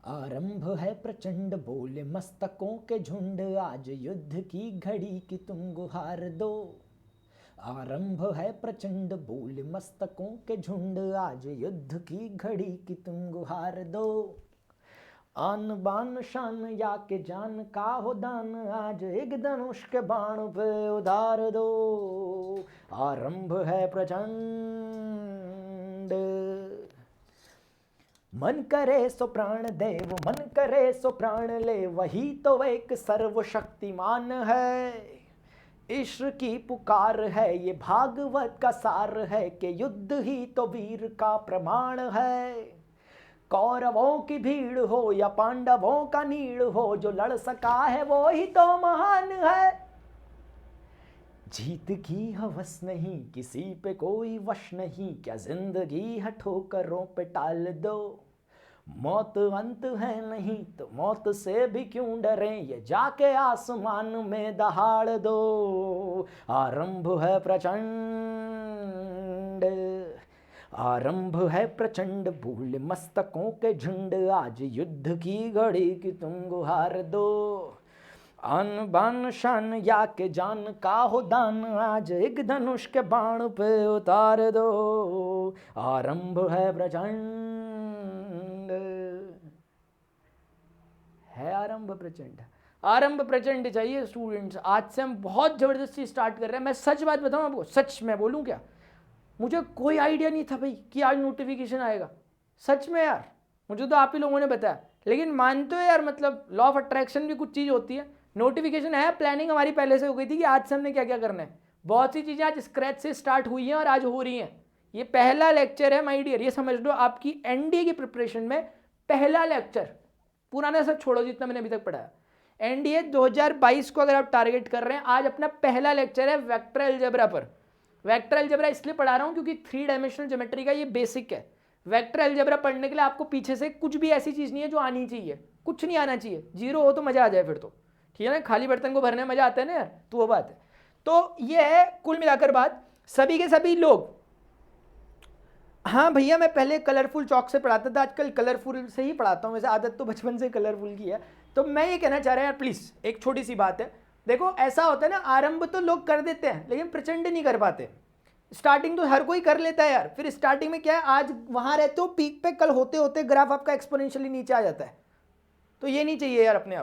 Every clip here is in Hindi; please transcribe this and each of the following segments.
आरंभ है प्रचंड बोले मस्तकों के झुंड, आज युद्ध की घड़ी की तुम गुहार दो। आरंभ है प्रचंड बोले मस्तकों के झुंड, आज युद्ध की घड़ी की तुम गुहार दो। आन बान शान या के जान का हो दान, आज एक धनुष के बाण पे उधार दो। आरंभ है प्रचंड। मन करे सो प्राण देव, मन करे सो प्राण ले, वही तो एक सर्वशक्तिमान है। ईश्वर की पुकार है, ये भागवत का सार है कि युद्ध ही तो वीर का प्रमाण है। कौरवों की भीड़ हो या पांडवों का नीड़ हो, जो लड़ सका है वो ही तो महान है। जीत की हवस नहीं, किसी पे कोई वश नहीं, क्या जिंदगी है ठोकरों पे टाल दो। मौत अंत है नहीं तो मौत से भी क्यों डरें, ये जाके आसमान में दहाड़ दो। आरंभ है प्रचंड, आरंभ है प्रचंड बोले मस्तकों के झुंड, आज युद्ध की घड़ी की तुम गुहार दो। आन बान शान या के जान का हो दान, आज एक धनुष के बाण पे उतार दो। आरंभ है प्रचंड, है आरंभ प्रचंड। आरंभ प्रचंड चाहिए स्टूडेंट्स। आज से हम बहुत जबरदस्ती स्टार्ट कर रहे हैं। मैं सच बात बताऊं आपको, सच में बोलूं क्या, मुझे कोई आइडिया नहीं था भाई कि आज नोटिफिकेशन आएगा। सच में यार, मुझे तो आप ही लोगों ने बताया। लेकिन मानते हो यार, मतलब लॉ ऑफ अट्रैक्शन भी कुछ चीज़ होती है। नोटिफिकेशन है, प्लानिंग हमारी पहले से हो गई थी कि आज से हमने क्या क्या करना है। बहुत सी चीज़ें आज स्क्रैच से स्टार्ट हुई हैं और आज हो रही हैं। ये पहला लेक्चर है माय डियर, ये समझ लो आपकी एनडीए की प्रिपरेशन में पहला लेक्चर। पुराना सब छोड़ो जितना मैंने अभी तक पढ़ाया। एनडीए 2022 को अगर आप टारगेट कर रहे हैं, आज अपना पहला लेक्चर है वेक्टर अलजेब्रा पर। वेक्टर अलजेब्रा इसलिए पढ़ा रहा हूं क्योंकि 3 डायमेंशनल ज्योमेट्री का ये बेसिक है। वेक्टर अलजेब्रा पढ़ने के लिए आपको पीछे से कुछ भी ऐसी चीज़ नहीं है जो आनी चाहिए, कुछ नहीं आना चाहिए। जीरो हो तो मज़ा आ जाए फिर तो, ठीक है ना। खाली बर्तन को भरने में मज़ा आता है ना यार, तो वो बात है। तो ये है कुल मिलाकर बात। सभी के सभी लोग, हाँ भैया मैं पहले कलरफुल चौक से पढ़ाता था, आजकल कलरफुल से ही पढ़ाता हूँ। वैसे आदत तो बचपन से कलरफुल की है। तो मैं ये कहना चाह रहा यार, प्लीज़ एक छोटी सी बात है। देखो ऐसा होता है ना, आरंभ तो लोग कर देते हैं लेकिन प्रचंड नहीं कर पाते। स्टार्टिंग तो हर कोई कर लेता है यार, फिर स्टार्टिंग में क्या है, आज वहाँ रहते हो पीक पे, कल होते होते ग्राफ आपका एक्सपोनेंशियली नीचे आ जाता है। तो ये नहीं चाहिए यार अपने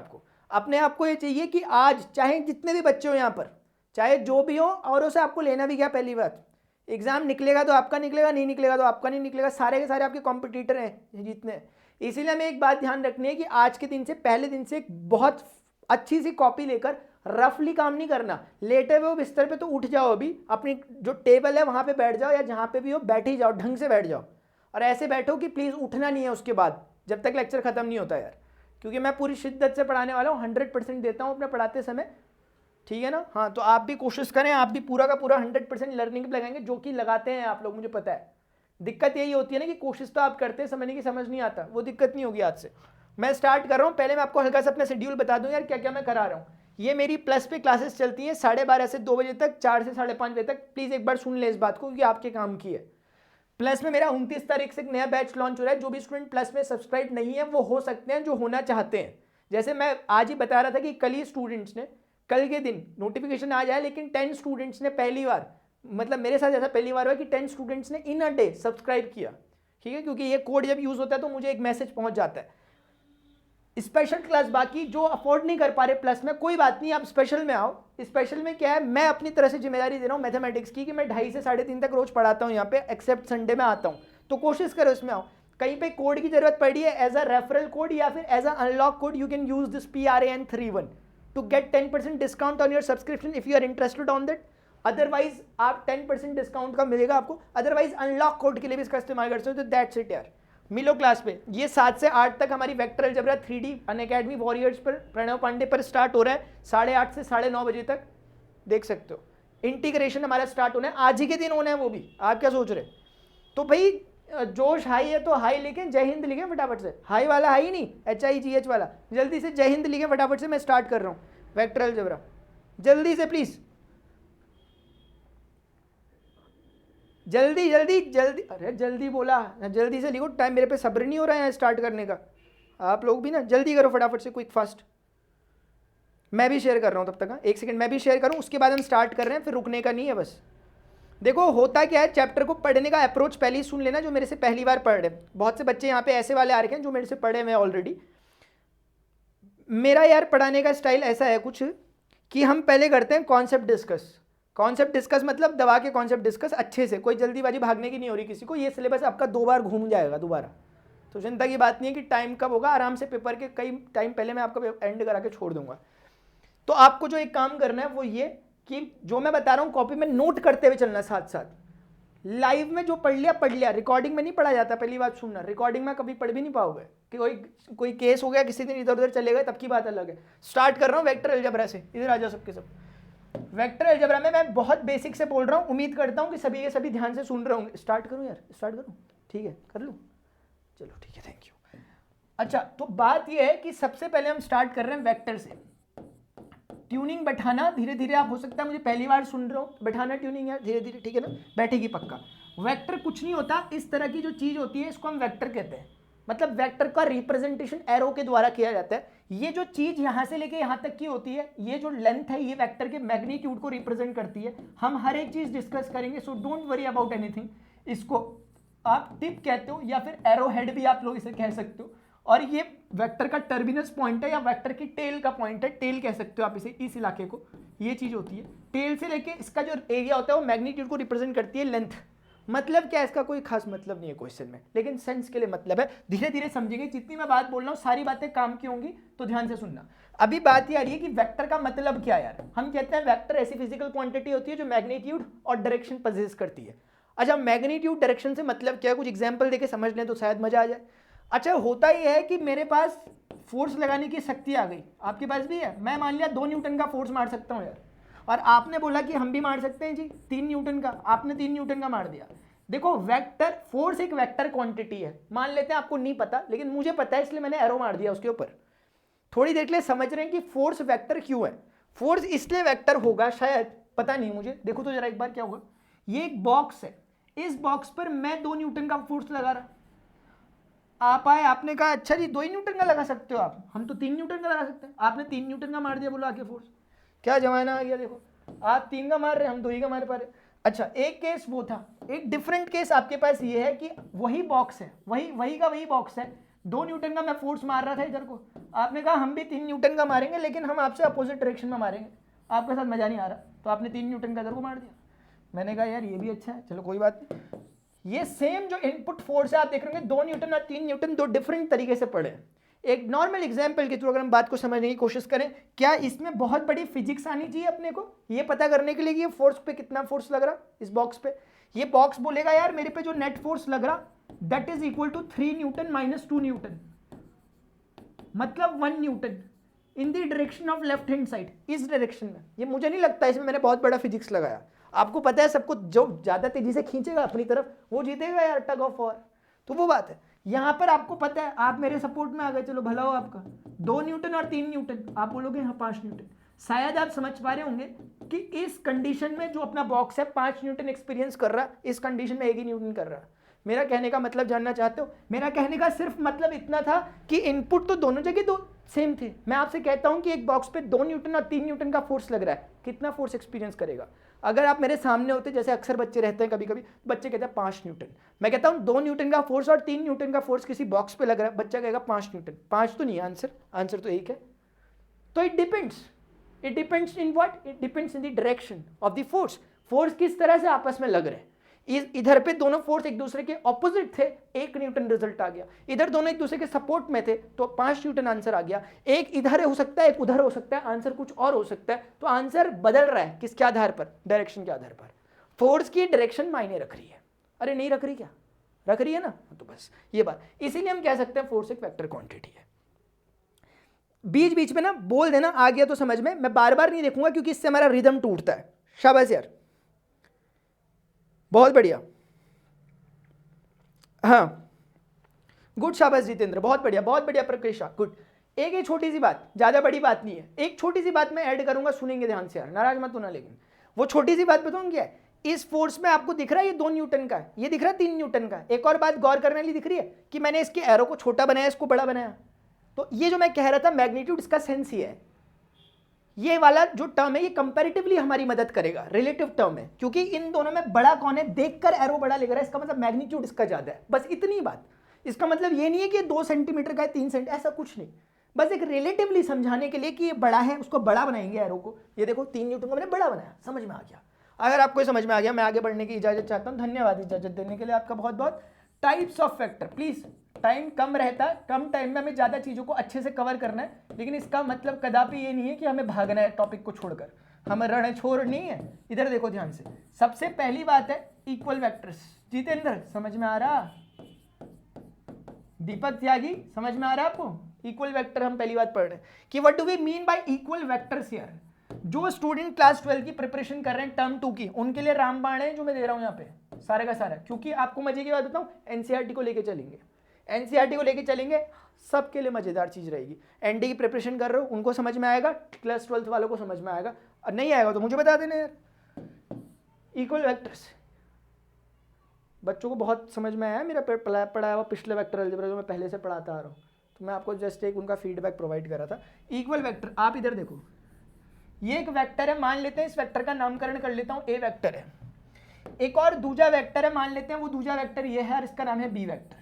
आप को ये चाहिए कि आज चाहे जितने भी बच्चे हो यहाँ पर, चाहे जो भी हो, औरों से आपको लेना भी क्या। पहली बात, एग्जाम निकलेगा तो आपका निकलेगा, नहीं निकलेगा तो आपका नहीं निकलेगा। सारे के सारे आपके कॉम्पिटिटर हैं जितने। इसीलिए हमें एक बात ध्यान रखनी है कि आज के दिन से, पहले दिन से एक बहुत अच्छी सी कॉपी लेकर रफली काम नहीं करना। लेटे हुए हो बिस्तर पे तो उठ जाओ, अभी अपनी जो टेबल है वहाँ पे बैठ जाओ, या जहाँ पे भी हो बैठ ही जाओ, ढंग से बैठ जाओ। और ऐसे बैठो कि प्लीज़ उठना नहीं है उसके बाद, जब तक लेक्चर खत्म नहीं होता यार। क्योंकि मैं पूरी शिद्दत से पढ़ाने वाला हूँ, 100% देता हूँ अपने पढ़ाते समय, ठीक है ना। हाँ, तो आप भी कोशिश करें, आप भी पूरा का पूरा 100% लर्निंग पे लगाएंगे, जो कि लगाते हैं आप लोग, मुझे पता है। दिक्कत यही होती है ना कि कोशिश तो आप करते हैं, समझने की समझ नहीं आता, वो दिक्कत नहीं होगी आज से। मैं स्टार्ट कर रहा हूँ। पहले मैं आपको हल्का सा अपना शेड्यूल बता दूँ यार, क्या क्या मैं करा रहा हूँ। ये मेरी प्लस पे क्लासेस चलती हैं 12:30 से 2 बजे तक, 4 से 5:30 बजे तक। प्लीज़ एक बार सुन ले इस बात को, क्योंकि आपके काम की है। प्लस में मेरा 29 तारीख से एक नया बैच लॉन्च हो रहा है। जो भी स्टूडेंट प्लस में सब्सक्राइब नहीं है वो हो सकते हैं, जो होना चाहते हैं। जैसे मैं आज ही बता रहा था कि कल ही स्टूडेंट्स ने, कल के दिन नोटिफिकेशन आ जाए, लेकिन 10 स्टूडेंट्स ने पहली बार, मतलब मेरे साथ ऐसा पहली बार हुआ कि 10 स्टूडेंट्स ने इन अ डे सब्सक्राइब किया, ठीक है। क्योंकि ये कोड जब यूज़ होता है तो मुझे एक मैसेज पहुंच जाता है। स्पेशल क्लास, बाकी जो अफोर्ड नहीं कर पा रहे प्लस में, कोई बात नहीं, आप स्पेशल में आओ। स्पेशल में क्या है, मैं अपनी तरह से जिम्मेदारी दे रहा हूँ मैथमेटिक्स की, कि मैं 2:30 से 3:30 तक रोज पढ़ाता हूँ यहाँ पे, एक्सेप्ट संडे में आता हूँ। तो कोशिश करो इसमें आओ। कहीं पे कोड की जरूरत पड़ी है एज अ रेफरल कोड या फिर as a unlock code, you can use this PRAN31 to get 10% discount on your subscription if you are interested on that. Otherwise आप 10% डिस्काउंट का मिलेगा आपको। अदरवाइज अनलॉक कोड के लिए भी इसका इस्तेमाल कर सकते हो। तो दैट्स इट यार, मिलो क्लास पे। ये 7 से 8 तक हमारी vector algebra 3D Unacademy warriors पर प्रणव पांडे पर स्टार्ट हो रहा है, 8:30 से 9:30 बजे तक, देख सकते हो। इंटीग्रेशन हमारा स्टार्ट होना है, आज ही के दिन होना है वो भी। आप क्या सोच रहे? तो भाई जोश हाई है तो हाई लिखें, जय हिंद लिखें फटाफट से। हाई वाला हाई नहीं, HIGH वाला। जल्दी से जय हिंद लिखें फटाफट से, मैं स्टार्ट कर रहा हूँ वेक्टर अलजेब्रा, जल्दी से प्लीज, जल्दी जल्दी जल्दी। अरे जल्दी बोला, जल्दी से लिखो, टाइम मेरे पे सब्र नहीं हो रहा है स्टार्ट करने का। आप लोग भी ना जल्दी करो फटाफट से, क्विक फास्ट। मैं भी शेयर कर रहा हूँ तब तक, एक सेकंड मैं भी शेयर करूँ, उसके बाद हम स्टार्ट कर रहे हैं, फिर रुकने का नहीं है बस। देखो होता क्या है, चैप्टर को पढ़ने का अप्रोच पहले ही सुन लेना जो मेरे से पहली बार पढ़ रहे हैं। बहुत से बच्चे यहाँ पे ऐसे वाले आ रखे हैं जो मेरे से पढ़े हुए ऑलरेडी। मेरा यार पढ़ाने का स्टाइल ऐसा है कुछ कि हम पहले करते हैं कॉन्सेप्ट डिस्कस। कॉन्सेप्ट डिस्कस मतलब दबा के कॉन्सेप्ट डिस्कस अच्छे से, कोई जल्दीबाजी भागने की नहीं हो रही किसी को। ये सिलेबस आपका 2 बार घूम जाएगा दोबारा, तो चिंता की बात नहीं है कि टाइम कब होगा, आराम से पेपर के कई टाइम पहले मैं आपका एंड करा के छोड़ दूंगा। तो आपको जो एक काम करना है वो ये कि जो मैं बता रहा हूँ कॉपी में नोट करते हुए चलना साथ साथ। लाइव में जो पढ़ लिया, रिकॉर्डिंग में नहीं पढ़ा जाता, पहली बात सुनना। रिकॉर्डिंग में कभी पढ़ भी नहीं पाओगे कि कोई केस हो गया, किसी दिन इधर उधर चले गए, तब की बात अलग है। स्टार्ट कर रहा हूँ वेक्टर अलजेब्रा से, इधर आ जाओ सबके सब। वेक्टर अलजेब्रा में मैं बहुत बेसिक से बोल रहा हूँ, उम्मीद करता हूँ कि सभी के सभी ध्यान से सुन रहे होंगे। स्टार्ट करूँ यार, स्टार्ट करूँ? ठीक है, कर लूँ, चलो ठीक है, थैंक यू। अच्छा, तो बात यह है कि सबसे पहले हम स्टार्ट कर रहे हैं वेक्टर से। ट्यूनिंग बैठाना धीरे धीरे, आप हो सकता है मुझे पहली बार सुन रहे हो, बैठाना ट्यूनिंग यार धीरे धीरे, ठीक है ना, बैठेगी पक्का। वेक्टर कुछ नहीं होता, इस तरह की जो चीज होती है इसको हम वेक्टर कहते हैं। मतलब वेक्टर का रिप्रेजेंटेशन एरो के द्वारा किया जाता है। ये जो चीज यहां से लेके यहां तक की होती है, ये जो लेंथ है ये वेक्टर के मैग्नीट्यूड को रिप्रेजेंट करती है। हम हर एक चीज डिस्कस करेंगे, so don't worry about anything. इसको आप टिप कहते हो या फिर एरो हेड भी आप लोग इसे कह सकते हो। और ये वेक्टर का टर्मिनस पॉइंट है या वेक्टर की टेल का पॉइंट है, टेल कह सकते हो आप इसे, इस इलाके को। ये चीज होती है टेल से लेके इसका जो एरिया होता है वो मैग्नीट्यूड को रिप्रेजेंट करती है लेंथ। मतलब क्या है इसका, कोई खास मतलब नहीं है क्वेश्चन में, लेकिन सेंस के लिए मतलब है। धीरे धीरे समझेंगे, जितनी मैं बात बोल रहा हूँ सारी बातें काम की होंगी, तो ध्यान से सुनना। अभी बात ये आ रही है कि वेक्टर का मतलब क्या है यार। हम कहते हैं वेक्टर ऐसी फिजिकल क्वांटिटी होती है जो मैग्नीट्यूड और डायरेक्शन पजेस करती है। अच्छा, मैग्नीट्यूड डायरेक्शन से मतलब क्या है, कुछ एग्जाम्पल देके समझ लें तो शायद मजा आ जाए। अच्छा, होता यह है कि मेरे पास फोर्स लगाने की शक्ति आ गई, आपके पास भी है। मैं मान लिया 2 न्यूटन का फोर्स मार सकता हूँ यार, और आपने बोला कि हम भी मार सकते हैं जी 3 न्यूटन का, आपने 3 न्यूटन का मार दिया। देखो वेक्टर फोर्स एक वेक्टर क्वांटिटी है, मान लेते हैं आपको नहीं पता, लेकिन मुझे पता है इसलिए मैंने एरो मार दिया उसके ऊपर। थोड़ी देर के लिए समझ रहे हैं कि फोर्स वेक्टर क्यों है। फोर्स इसलिए वेक्टर होगा शायद, पता नहीं मुझे। देखो तो जरा एक बार क्या होगा, ये एक बॉक्स है, इस बॉक्स पर मैं 2 न्यूटन का फोर्स लगा रहा, आप आए, आपने कहा अच्छा जी 2 ही न्यूटन का लगा सकते हो आप, हम तो 3 न्यूटन का लगा सकते हैं। आपने 3 न्यूटन का मार दिया, बोलो आके फोर्स। क्या जमाना आ गया, देखो आप 3 का मार रहे, हम 2 ही का मार पा रहे। अच्छा, एक केस वो था। एक डिफरेंट केस आपके पास ये है कि वही बॉक्स है, वही का वही बॉक्स है, 2 न्यूटन का मैं फोर्स मार रहा था इधर को, आपने कहा हम भी 3 न्यूटन का मारेंगे, लेकिन हम आपसे अपोजिट डायरेक्शन में मारेंगे, आपके साथ मजा नहीं आ रहा, तो आपने 3 न्यूटन का इधर को मार दिया। मैंने कहा यार ये भी अच्छा है, चलो कोई बात नहीं। ये सेम जो इनपुट फोर्स है आप देख रहे होंगे 2 न्यूटन और 3 न्यूटन, 2 डिफरेंट तरीके से पढ़े। एक नॉर्मल एग्जांपल के थ्रू अगर हम बात को समझने की कोशिश करें, क्या इसमें बहुत बड़ी फिजिक्स आनी चाहिए अपने को ये पता करने के लिए कि ये फोर्स पे कितना फोर्स लग रहा इस बॉक्स पे। ये बॉक्स बोलेगा यार मेरे पे जो नेट फोर्स लग रहा that is equal to 3 newton minus 2 newton, मतलब 1 newton in the direction of left hand side, इस डायरेक्शन में। ये मुझे नहीं लगता इसमें मैंने बहुत बड़ा फिजिक्स लगाया। आपको पता है सबको जो ज्यादा तेजी से खींचेगा अपनी तरफ वो जीतेगा यार, टग ऑफ वॉर। तो वो बात है, यहां पर आपको पता है, आप मेरे सपोर्ट में आ गए, चलो भला हो आपका। 2 न्यूटन और 3 न्यूटन, आप बोलोगे हाँ 5 न्यूटन। शायद आप समझ पा रहे होंगे कि इस कंडीशन में जो अपना बॉक्स है 5 न्यूटन एक्सपीरियंस कर रहा, इस कंडीशन में 1 ही न्यूटन कर रहा। मेरा कहने का मतलब जानना चाहते हो? मेरा कहने का सिर्फ मतलब इतना था कि इनपुट तो दोनों जगह दो सेम थे। मैं आपसे कहता हूं कि एक बॉक्स पे 2 न्यूटन और 3 न्यूटन का फोर्स लग रहा है, कितना फोर्स एक्सपीरियंस करेगा? अगर आप मेरे सामने होते, जैसे अक्सर बच्चे रहते हैं, कभी कभी बच्चे कहते हैं 5 न्यूटन, मैं कहता हूं 2 न्यूटन का फोर्स और 3 न्यूटन का फोर्स किसी बॉक्स पे लग रहा है, बच्चा कहेगा 5 न्यूटन। 5 तो नहीं है आंसर, आंसर तो 1 है। तो it depends in what? It depends in the direction of the force. Force किस तरह से आपस में लग रहे हैं। इधर पे दोनों फोर्स एक दूसरे के ऑपोजिट थे, 1 न्यूटन रिजल्ट आ गया। इधर दोनों एक दूसरे के सपोर्ट में थे तो 5 न्यूटन आंसर आ गया। एक इधर हो सकता है, एक उधर हो सकता है, आंसर कुछ और हो सकता है। तो आंसर बदल रहा है किसके आधार पर? डायरेक्शन के आधार पर। फोर्स की डायरेक्शन मायने रख रही है। अरे नहीं रख रही क्या? रख रही है ना। तो बस ये बात, इसीलिए हम कह सकते हैं फोर्स एक वेक्टर क्वांटिटी है। बीच बीच में ना बोल देना, आ गया तो समझ में। मैं बार बार नहीं देखूंगा क्योंकि इससे हमारा रिदम टूटता है। शाबाश यार, बहुत बढ़िया। हाँ गुड, शाबाश जितेंद्र, बहुत बढ़िया प्रकृषा, गुड। एक छोटी सी बात, ज्यादा बड़ी बात नहीं है, एक छोटी सी बात मैं ऐड करूंगा, सुनेंगे ध्यान से यार, नाराज मत होना। लेकिन वो छोटी सी बात बताऊं क्या है? इस फोर्स में आपको दिख रहा है ये 2 न्यूटन का है, ये दिख रहा है 3 न्यूटन का। एक और बात गौर करने वाली दिख रही है कि मैंने इसके एरो को छोटा बनाया, इसको बड़ा बनाया। तो ये जो मैं कह रहा था मैग्नीट्यूड, इसका सेंस ये है, ये वाला जो टर्म है ये कंपैरेटिवली हमारी मदद करेगा, रिलेटिव टर्म है, क्योंकि इन दोनों में बड़ा कौन है, देखकर एरो बड़ा लग रहा है, इसका मतलब मैग्नीट्यूड इसका ज्यादा है, बस इतनी बात। इसका मतलब ये नहीं है कि 2 सेंटीमीटर का है 3 सेंटीमीटर, ऐसा कुछ नहीं, बस एक रिलेटिवली समझाने के लिए कि ये बड़ा है, उसको बड़ा बनाएंगे एरो को। ये देखो 3 न्यूटन को मैंने बड़ा बनाया, समझ में आ गया। अगर आपको समझ में आ गया, मैं आगे बढ़ने की इजाजत चाहता हूं। धन्यवाद इजाजत देने के लिए आपका बहुत बहुत। Types of vector, please time कम रहता है, कम टाइम में हमें ज्यादा चीजों को अच्छे से कवर करना है, लेकिन इसका मतलब कदापि ये नहीं है कि हमें भागना है टॉपिक को छोड़कर, हमें रण छोड़ नहीं है। इधर देखो ध्यान से, सबसे पहली बात है इक्वल वेक्टर्स। जितेंद्र समझ में आ रहा, दीपक त्यागी समझ में आ रहा है आपको? इक्वल वेक्टर हम पहली बात पढ़ रहे हैं कि what do we mean by equal vectors here. जो स्टूडेंट क्लास 12 की प्रिपरेशन कर रहे हैं टर्म 2 की, उनके लिए रामबाण है जो मैं दे रहा हूं यहाँ पे सारा का सारा, क्योंकि आपको मजे की बात बताऊं, एनसीईआरटी को लेके चलेंगे, एनसीईआरटी को लेके चलेंगे, सबके लिए मजेदार चीज रहेगी। एनडी की प्रिपरेशन कर रहे हो उनको समझ में आएगा, क्लास 12 वालों को समझ में आएगा, और नहीं आएगा तो मुझे बता देना यार। इक्वल वेक्टर्स बच्चों को बहुत समझ में आया, मेरा पढ़ाया हुआ पिछले वेक्टर अलजेब्रा जो मैं पहले से पढ़ाता आ रहा हूँ, तो मैं आपको जस्ट एक उनका फीडबैक प्रोवाइड कर रहा था। इक्वल वेक्टर, आप इधर देखो, ये एक वेक्टर है, मान लेते हैं इस वेक्टर का नामकरण कर लेता हूँ ए वेक्टर है, एक और दूजा वेक्टर है, मान लेते हैं वो दूजा वेक्टर ये है और इसका नाम है बी वेक्टर।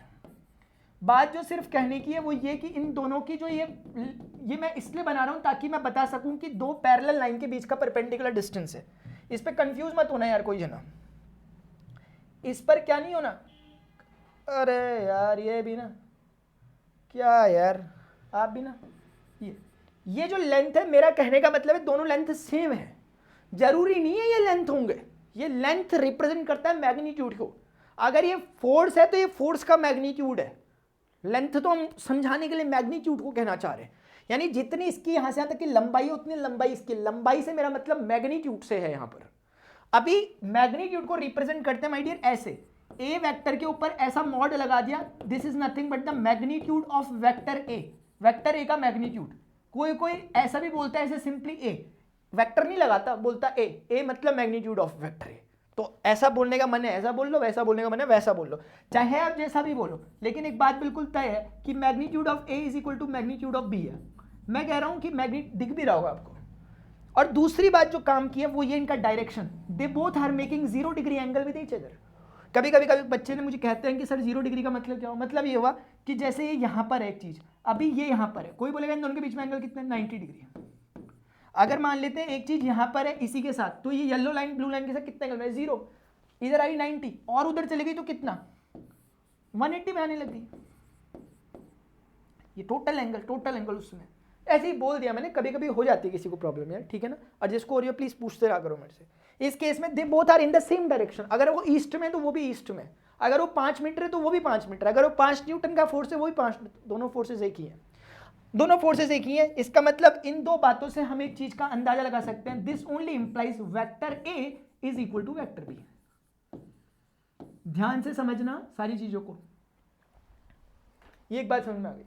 बात जो सिर्फ कहने की है वो ये कि इन दोनों की जो ये मैं इसलिए बना रहा हूं ताकि मैं बता सकूं कि 2 पैरेलल लाइन के बीच का परपेंडिकुलर डिस्टेंस है। इस पे कंफ्यूज मत होना यार कोई जना, इस पर क्या नहीं होना। अरे यार ये भी ना, क्या यार आप भी ना, ये जो लेंथ है, मेरा कहने का मतलब है दोनों लेंथ सेम है, जरूरी नहीं है ये लेंथ होंगे, ये लेंथ रिप्रेजेंट करता है मैग्नीट्यूड को। अगर ये फोर्स है तो ये फोर्स का मैग्नीट्यूड है, लेंथ तो हम समझाने के लिए मैग्नीट्यूड को कहना चाह रहे हैं, यानी जितनी इसकी यहां से यहां तक की लंबाई है उतनी लंबाई इसकी, लंबाई से मेरा मतलब मैग्नीट्यूड से है। यहां पर अभी मैग्नीट्यूड को रिप्रेजेंट करते हैं माय डियर ऐसे, ए वेक्टर के ऊपर ऐसा मॉड लगा दिया, this is nothing but the magnitude of vector A, vector A का मैग्नीट्यूड। कोई कोई ऐसा भी बोलता है ऐसे सिंपली ए, वेक्टर नहीं लगाता, बोलता ए मतलब मैग्नीट्यूड ऑफ वेक्टर ए। तो ऐसा बोलने का मन है ऐसा बोल लो, वैसा बोलने का मन है वैसा बोल लो, चाहे आप जैसा भी बोलो, लेकिन एक बात बिल्कुल तय है कि magnitude of A is equal to magnitude of B है। मैं कह रहा हूं कि मैग्नीट्यूड दिख भी रहा होगा आपको। और दूसरी बात जो काम की है वो ये इनका direction, they both are making 0 degree angle with each other. कभी बच्चे ने मुझे कहते हैं कि सर 0 डिग्री का मतलब क्या हुआ, मतलब ये हुआ कि जैसे ये यहां पर है एक चीज, अभी ये यहां पर है, कोई बोलेगा इन दोनों के बीच में एंगल कितना है, 90 डिग्री। अगर मान लेते हैं एक चीज यहां पर है इसी के साथ, तो ये येलो लाइन ब्लू लाइन के साथ कितना एंगल है, 0, इधर आई 90 और उधर चली गई तो कितना 180 में आने लग गई, ये टोटल एंगल उसमें। ऐसे ही बोल दिया मैंने, कभी कभी हो जाती है किसी को प्रॉब्लम यार, ठीक है ना, और जिसको हो रही है प्लीज पूछते रहा करो मेरे से। इस केस में they both are in the same direction, अगर वो ईस्ट में तो वो भी ईस्ट में, अगर वो 5 मीटर है तो वो भी 5 मीटर, अगर वो 5 न्यूटन का फोर्स है वो भी 5, दोनों फोर्सेस एक ही हैं, दोनों फोर्सेस एक ही हैं। इसका मतलब इन दो बातों से हम एक चीज का अंदाजा लगा सकते हैं, this only implies vector A is equal to vector B. ध्यान से समझना सारी चीजों को, ये एक बात समझ में आ गई।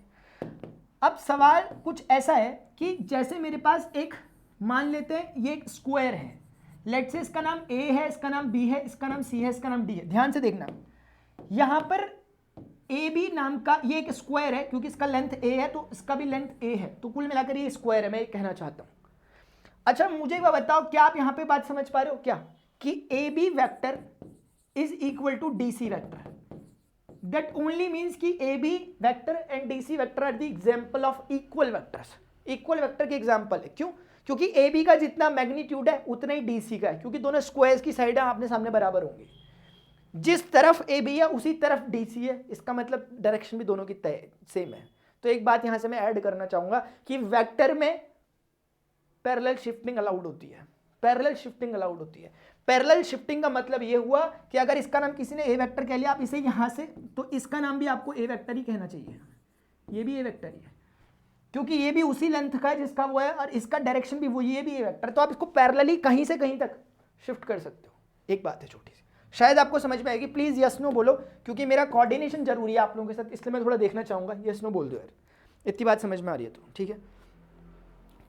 अब सवाल कुछ ऐसा है कि जैसे मेरे पास एक, मान लेते हैं ये एक स्क्वायर है, लेट्स से इसका नाम ए है, इसका नाम बी है, इसका नाम सी है, इसका नाम डी है। ध्यान से देखना, यहां पर ए बी नाम का ये एक स्क्वायर है, क्योंकि इसका लेंथ ए है तो इसका भी लेंथ ए है, तो कुल मिलाकर ये स्क्वायर है, मैं ये कहना चाहता हूं। अच्छा मुझे एक बात बताओ, क्या आप यहां पे बात समझ पा रहे हो क्या, कि A B vector is equal to D C vector. That only means कि AB vector and DC vector are the example of equal vectors। Equal vector के एग्जाम्पल है, क्यों, क्योंकि AB का जितना मैग्नीट्यूड है उतना ही DC का है, क्योंकि दोनों स्क्वायर्स की साइडें आपने सामने बराबर होंगी, जिस तरफ AB है उसी तरफ DC है, इसका मतलब डायरेक्शन भी दोनों की सेम है। तो एक बात यहां से मैं ऐड करना चाहूंगा कि वेक्टर में पैरेलल शिफ्टिंग अलाउड होती है, पैरेलल शिफ्टिंग अलाउड होती है। पैरेलल शिफ्टिंग का मतलब ये हुआ कि अगर इसका नाम किसी ने ए वेक्टर कह लिया, आप इसे यहां से, तो इसका नाम भी आपको ए वेक्टर ही कहना चाहिए, ये भी ए वेक्टर ही है, क्योंकि ये भी उसी लेंथ का है जिसका वो है, और इसका डायरेक्शन भी वो, ये भी ए वेक्टर, तो आप इसको पैरेलली कहीं से कहीं तक शिफ्ट कर सकते हो। एक बात है छोटी सी, शायद आपको समझ में आएगी, प्लीज यस नो बोलो, क्योंकि मेरा कोऑर्डिनेशन जरूरी है आप लोगों के साथ, इसलिए मैं थोड़ा देखना चाहूंगा। यस नो बोल दो यार, इतनी बात समझ में आ रही है तो ठीक है,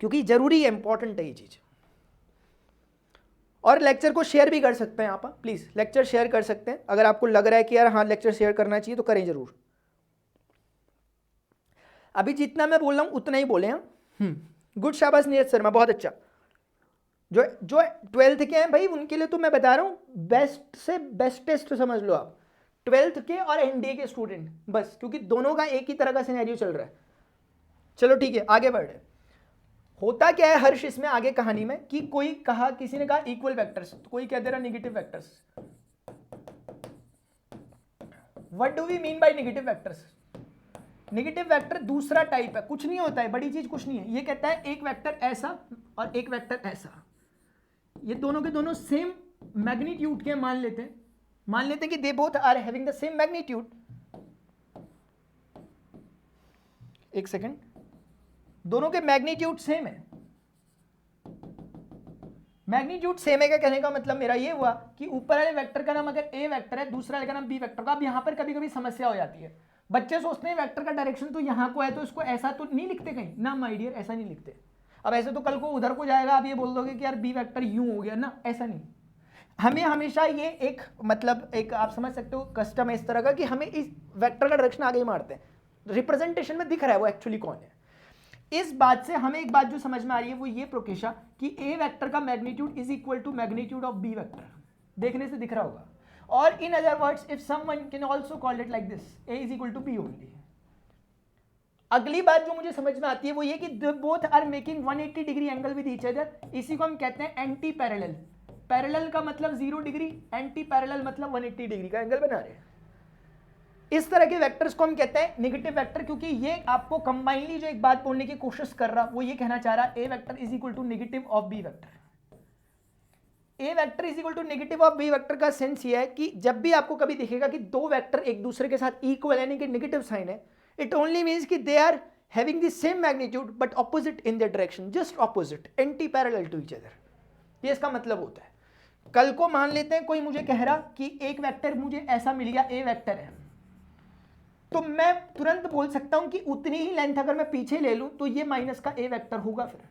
क्योंकि जरूरी है, इंपॉर्टेंट है ये चीज। और लेक्चर को शेयर भी कर सकते हैं आप, प्लीज लेक्चर शेयर कर सकते हैं, अगर आपको लग रहा है कि यार हाँ लेक्चर शेयर करना चाहिए तो करें जरूर। अभी जितना मैं बोल रहा हूँ उतना ही बोले हैं। गुड, शाबाश नीरज शर्मा, बहुत अच्छा। जो जो 12th के हैं भाई उनके लिए तो मैं बता रहा हूँ बेस्ट से बेस्टेस्ट समझ लो आप, 12th के और एनडीए के स्टूडेंट बस, क्योंकि दोनों का एक ही तरह का सिनेरियो चल रहा है। चलो ठीक है, आगे बढ़े। होता क्या है हर्ष इसमें आगे कहानी में कि कोई कहा, किसी ने कहा इक्वल वेक्टर्स, तो कोई कह दे रहा negative vectors. What do we mean by negative vectors? Negative vector दूसरा टाइप है, कुछ नहीं होता है, बड़ी चीज कुछ नहीं है। ये कहता है एक वेक्टर ऐसा और एक वेक्टर ऐसा, ये दोनों के दोनों सेम मैग्नीट्यूड के मान लेते हैं कि they both are having the same magnitude. एक सेकेंड, दोनों के मैग्नीट्यूड सेम है। मैग्नीट्यूड सेम है का कहने का मतलब मेरा ये हुआ कि ऊपर वाले वेक्टर का नाम अगर ए वेक्टर है, दूसरा वाले का नाम बी वेक्टर का। अब यहां पर कभी कभी समस्या हो जाती है, बच्चे सोचते हैं वेक्टर का डायरेक्शन तो यहां को है तो इसको ऐसा तो नहीं लिखते कहीं ना, माय डियर ऐसा नहीं लिखते। अब ऐसे तो कल को उधर को जाएगा, आप ये बोल दोगे कि यार बी वेक्टर यूं हो गया ना, ऐसा नहीं। हमें हमेशा ये एक मतलब एक आप समझ सकते हो कस्टम है इस तरह का कि हमें इस वेक्टर का डायरेक्शन आगे ही मारते हैं, रिप्रेजेंटेशन में दिख रहा है वो एक्चुअली कौन है। इस बात से हमें एक बात जो समझ में आ रही है वो ये प्रोकेशा कि ए वेक्टर का magnitude is equal to magnitude of B vector, देखने से दिख रहा होगा। और in other words if someone can also call it like this, A is equal to B only. अगली बात जो मुझे समझ में आती है वो ये कि both are making 180 degree angle with each other, इसी को हम कहते हैं एंटी पैरेलल। पैरेलल का मतलब 0 डिग्री, एंटी पैरेलल मतलब 180 डिग्री का एंगल बना रहे हैं। इस तरह के वेक्टर्स को हम कहते हैं नेगेटिव वेक्टर, क्योंकि ये आपको कंबाइनली जो एक बात बोलने की कोशिश कर रहा वो ये कहना चाह रहा A vector is equal to negative of B vector. A vector is equal to negative of B vector का सेंस ये है कि जब भी आपको कभी दिखेगा कि दो वेक्टर एक दूसरे के साथ इक्वल यानी कि नेगेटिव साइन है, इट ओनली मीन्स कि they are having the same magnitude but opposite in the direction, just opposite, anti parallel to each other. ये इसका मतलब होता है। कल को मान लेते हैं कोई मुझे कह रहा कि एक वेक्टर मुझे ऐसा मिल गया, ए वेक्टर है, तो मैं तुरंत बोल सकता हूं कि उतनी ही लेंथ अगर मैं पीछे ले लूं तो ये माइनस का ए वेक्टर होगा। फिर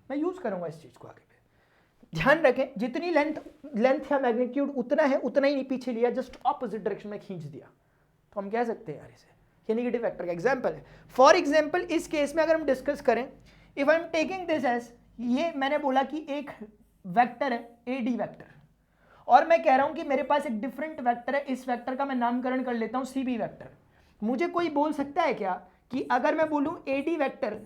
मैं यूज करूंगा इस चीज को आगे पे। ध्यान रखें, जितनी लेंथ या मैग्नीट्यूड उतना है उतना ही नहीं पीछे लिया, जस्ट ऑपोजिट डायरेक्शन में खींच दिया, तो हम कह सकते हैं यार इसे ये नेगेटिव वेक्टर का एग्जांपल है। फॉर एग्जांपल इस केस में अगर हम डिस्कस करें, if I am taking this as, ये मैंने बोला कि एक वेक्टर है ए डी वेक्टर, और मैं कह रहा हूं कि मेरे पास एक डिफरेंट वेक्टर है, इस वेक्टर का मैं नामकरण कर लेता हूं सी बी वेक्टर। मुझे कोई बोल सकता है क्या कि अगर मैं बोलूं A D vector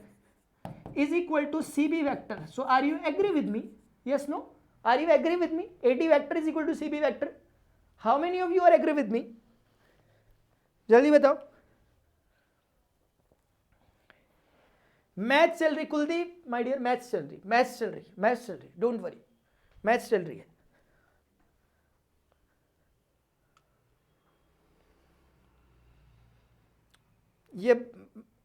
is equal to C B vector, so are you agree with me? Yes no, are you agree with me? A D vector is equal to C B vector. How many of you are agree with me? जल्दी बताओ। मैथ्स चल रही कुलदीप माय डियर, मैथ्स चल रही, मैथ्स चल रही, मैथ्स चल रही, डोंट वरी, मैथ्स चल रही है। ये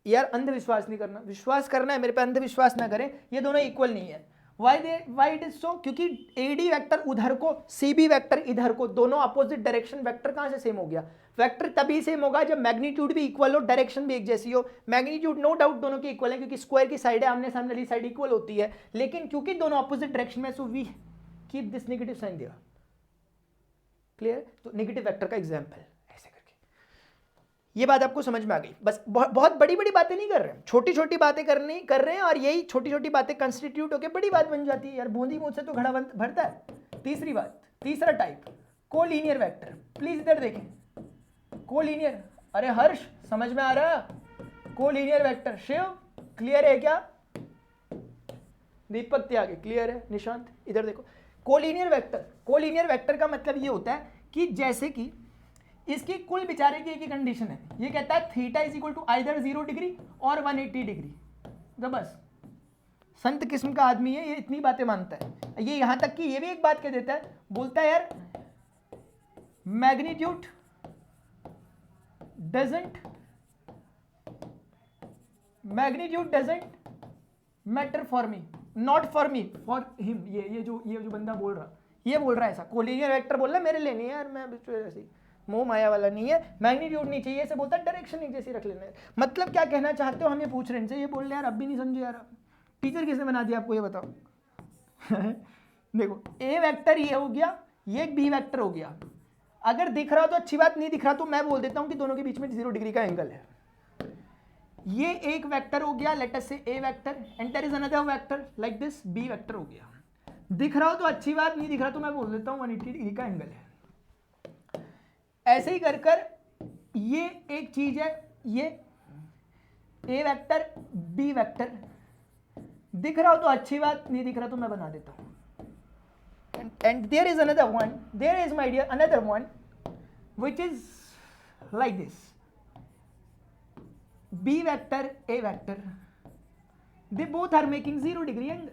यार अंधविश्वास नहीं करना, विश्वास करना है मेरे पे, अंधविश्वास ना करें। ये दोनों इक्वल नहीं है। Why it is so? क्योंकि एडी वेक्टर उधर को, सीबी वेक्टर इधर को, दोनों अपोजिट डायरेक्शन वेक्टर कहां से सेम हो गया? वेक्टर तभी सेम होगा जब मैग्नीट्यूड भी इक्वल हो, डायरेक्शन भी एक जैसी हो। मैग्नीट्यूड नो डाउट दोनों की इक्वल है, क्योंकि स्क्वायर की साइड है, आमने सामने वाली साइड इक्वल होती है, लेकिन क्योंकि दोनों अपोजिट डायरेक्शन में, so we keep this negative sign there. Clear? तो नेगेटिव वेक्टर का एग्जाम्पल ऐसे करके, ये बात आपको समझ में आ गई। बस बहुत बड़ी बड़ी बातें नहीं कर रहे हैं, छोटी छोटी बातें कर रहे हैं, और यही छोटी छोटी बातें कंस्टिट्यूट होकर बड़ी बात बन जाती है। यार बूंदी मुझसे तो घड़ा भरता है। तीसरी बात, तीसरा टाइप, कोलिनियर वेक्टर। प्लीज इधर देखें, कोलिनियर। अरे हर्ष समझ में आ रहा? Collinear vector. शिव क्लियर है क्या? दीपक त्यागी क्लियर है? निशांत इधर देखो। कोलिनियर वेक्टर, कोलिनियर वेक्टर का मतलब ये होता है कि जैसे कि इसकी कुल बेचारे की एक ही कंडीशन है, ये कहता है theta is equal to either 0 degree और 180 डिग्री। तो बस संत किस्म का आदमी है ये, इतनी बातें मानता है। ये यहां तक कि ये भी एक बात कह देता है, बोलता है यार magnitude doesn't matter for me, not for me, for him. ये जो बंदा बोल रहा है ऐसा। कोलिनियर वेक्टर बोल रहा है मेरे लिए नहीं है यार, मैं ऐसी मोह माया वाला नहीं है, मैग्नीट्यूड नहीं चाहिए, ऐसे बोलता है डायरेक्शन एक जैसी रख लेना है। मतलब क्या कहना चाहते हो? हम ये पूछ रहे हैं इनसे, ये बोल रहे यार अब भी नहीं समझे यार, टीचर किसने बना दिया आपको ये बताओ? देखो ए वेक्टर ये हो गया, ये एक बी वेक्टर हो गया। अगर दिख रहा तो अच्छी बात, नहीं दिख रहा तो मैं बोल देता हूं कि दोनों के बीच में 0 डिग्री का एंगल है। ये एक वेक्टर हो गया, लेट अस से A vector, and there is another vector like this, B vector हो गया। दिख रहा हो तो अच्छी बात, नहीं दिख रहा तो मैं बोल देता हूँ 180 डिग्री का एंगल है। ऐसे ही कर कर ये एक चीज है, ये ए वेक्टर बी वेक्टर, दिख रहा हो तो अच्छी बात, नहीं दिख रहा तो मैं बना देता हूँ। And there is another one, there is my dear another one which is like this, B vector A vector, they both are making 0 degree angle.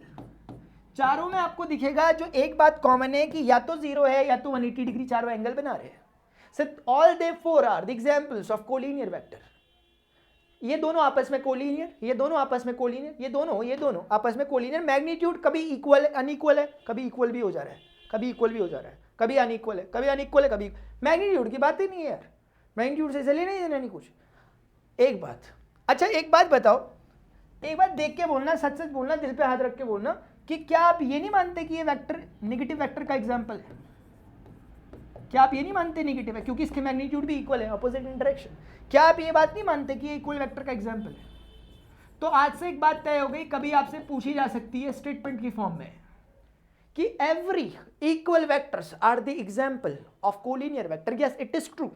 चारों में आपको दिखेगा जो एक बात कॉमन है कि या तो 0 है या तो 180 डिग्री, चारों एंगल बना रहे हैं। So all they four are the examples of collinear vector. ये दोनों आपस में कोलिनियर, ये दोनों आपस में कोलिनियर, ये दोनों आपस में कोलिनियर। मैग्नीट्यूड कभी इक्वल अनइक्वल है, कभी इक्वल भी हो जा रहा है, कभी इक्वल भी हो जा रहा है, कभी अनइक्वल है, कभी अनइक्वल है, कभी मैग्नीट्यूड की बात ही नहीं है यार, मैग्नीट्यूड से लेना ही देना नहीं कुछ। एक बात, अच्छा एक बात बताओ, एक बात देख के बोलना, सच सच बोलना, दिल पे हाथ रख के बोलना कि क्या आप ये नहीं मानते कि ये वेक्टर नेगेटिव वेक्टर का एग्जाम्पल है? क्या आप ये नहीं मानते नेगेटिव है क्योंकि इसके मैग्नीट्यूड भी इक्वल है, अपोजिट इन डायरेक्शन? क्या आप ये बात नहीं मानते कि ये इक्वल वेक्टर का एग्जांपल है? तो आज से एक बात तय हो गई, कभी आपसे पूछी जा सकती है स्टेटमेंट की फॉर्म में कि every equal vectors are the example of collinear vector. Yes it is true,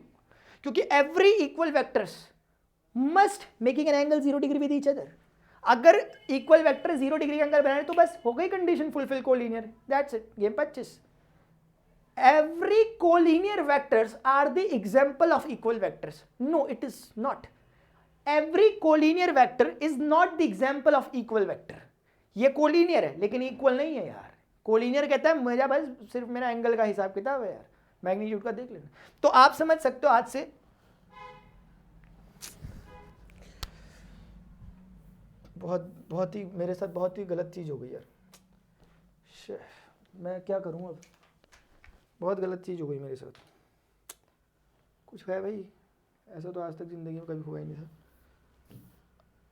क्योंकि every equal vectors must making an angle 0 degree with each other. अगर इक्वल वेक्टर 0 डिग्री एंगल बनाए तो बस हो गई condition fulfil collinear, that's it, game 25। Every collinear vectors are the example of equal vectors. No, it is not. Every collinear vector is not the example of equal vector. ये collinear है लेकिन equal नहीं है यार। collinear कहता है मेरा बस सिर्फ मेरा एंगल का हिसाब किताब है यार, मैग्नीट्यूड का देख लेना। तो आप समझ सकते हो आज से बहुत ही मेरे साथ बहुत ही गलत चीज़ हो गई यार। मैं क्या करूँ अब, बहुत गलत चीज़ हो गई मेरे साथ। कुछ है भाई, ऐसा तो आज तक ज़िंदगी में कभी हुआ ही नहीं था।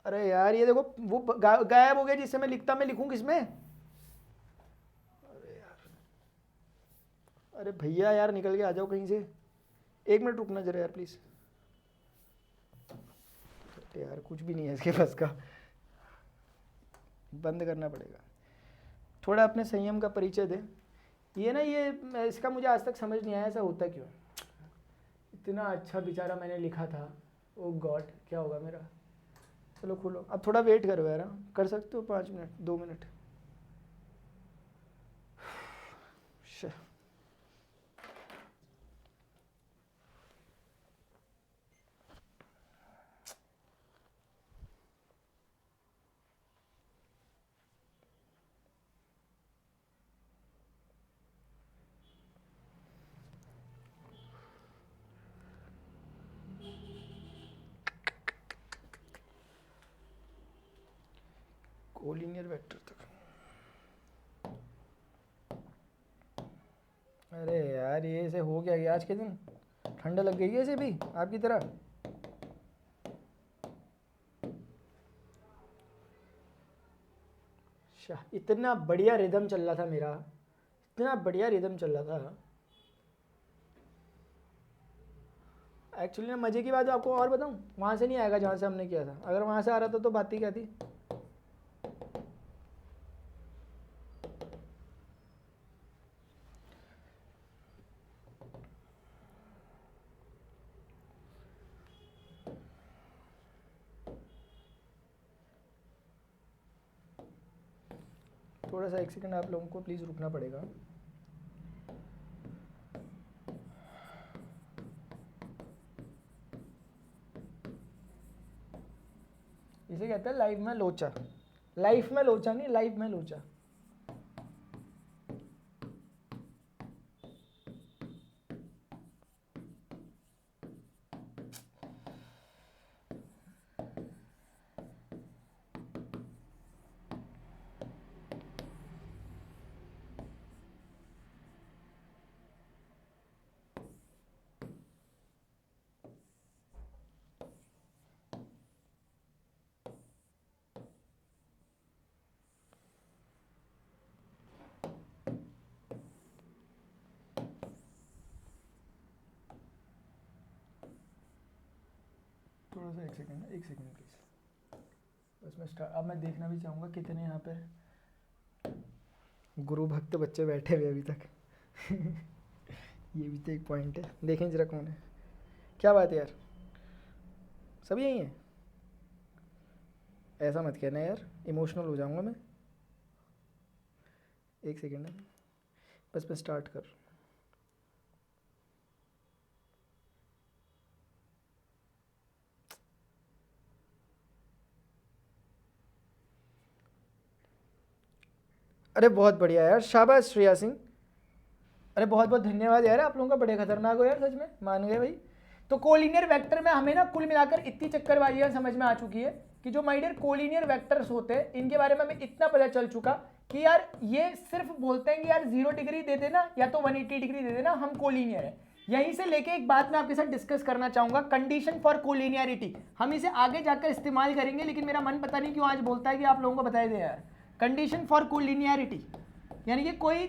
अरे यार ये देखो वो गायब हो गया जिससे मैं लिखता, मैं लिखूं किसमें? अरे यार, अरे भैया यार निकल के आ जाओ कहीं से, 1 मिनट रुकना जरा यार प्लीज़। यार कुछ भी नहीं है इसके पास का, बंद करना पड़ेगा। थोड़ा अपने संयम का परिचय दे। ये ना ये इसका मुझे आज तक समझ नहीं आया ऐसा होता क्यों। इतना अच्छा बेचारा मैंने लिखा था, ओ गॉड क्या होगा मेरा। चलो खोलो, अब थोड़ा वेट करो यार, कर सकते हो 5 मिनट 2 मिनट। कोलिनियर वेक्टर तक, अरे यार ये ऐसे हो गया आज के दिन, ठंड लग गई है इसे भी आपकी तरह। इतना बढ़िया रिदम चल रहा था मेरा, इतना बढ़िया रिदम चल रहा था। एक्चुअली ना मज़े की बात आपको और बताऊं, वहाँ से नहीं आएगा जहाँ से हमने किया था। अगर वहाँ से आ रहा था तो बात ही क्या थी। थोड़ा सा 1 सेकंड आप लोगों को प्लीज़ रुकना पड़ेगा। इसे कहते हैं लाइफ में लोचा, लाइफ में लोचा नहीं, लाइफ में लोचा। थोड़ा सा 1 सेकंड प्लीज़। बस अब मैं देखना भी चाहूँगा कितने यहाँ पे गुरु भक्त बच्चे बैठे हुए अभी तक ये भी तो एक पॉइंट है, देखें जरा कौन है। क्या बात है यार, सब यही हैं? ऐसा मत कहना यार, इमोशनल हो जाऊंगा मैं। एक सेकेंड है, बस मैं स्टार्ट कर। अरे बहुत बढ़िया यार, शाबाश श्रेया सिंह, अरे बहुत बहुत धन्यवाद यार, आप लोगों का बड़े खतरनाक हो यार, सच में मान गए भाई। तो कोलिनियर वेक्टर में हमें ना कुल मिलाकर इतनी चक्करबाजियां समझ में आ चुकी है कि जो माय डियर कोलिनियर वेक्टर्स होते हैं इनके बारे में हमें इतना पता चल चुका कि यार ये सिर्फ बोलते हैं कि यार 0 डिग्री दे देना या तो 180 डिग्री दे देना, हम कोलिनियर है। यहीं से लेके एक बात मैं आपके साथ डिस्कस करना चाहूंगा, कंडीशन फॉर कोलिनियरिटी। हम इसे आगे जाकर इस्तेमाल करेंगे, लेकिन मेरा मन पता नहीं क्यों आज बोलता है कि आप लोगों को बताया दे यार। कंडीशन फॉर कोलिनियरिटी यानी कि कोई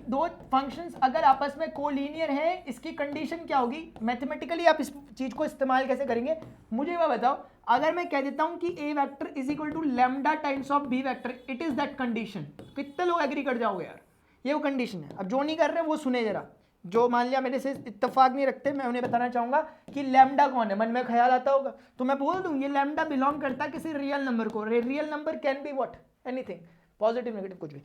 दो फंक्शंस अगर आपस में कोलिनियर हैं, इसकी कंडीशन क्या होगी। मैथमेटिकली आप इस चीज को इस्तेमाल कैसे करेंगे मुझे वह बताओ। अगर मैं कह देता हूं कि A vector is equal to lambda times of B vector, it is that condition, कितने लोग एग्री कर जाओगे यार, ये वो कंडीशन है। अब जो नहीं कर रहे वो सुने जरा, जो मान लिया मेरे से इत्तेफाक नहीं रखते, मैं उन्हें बताना चाहूंगा कि लैम्डा कौन है। मन में ख्याल आता होगा तो मैं बोल दूं ये लैम्डा बिलोंग करता है किसी रियल नंबर को। Real number can be what, anything, positive negative कुछ भी।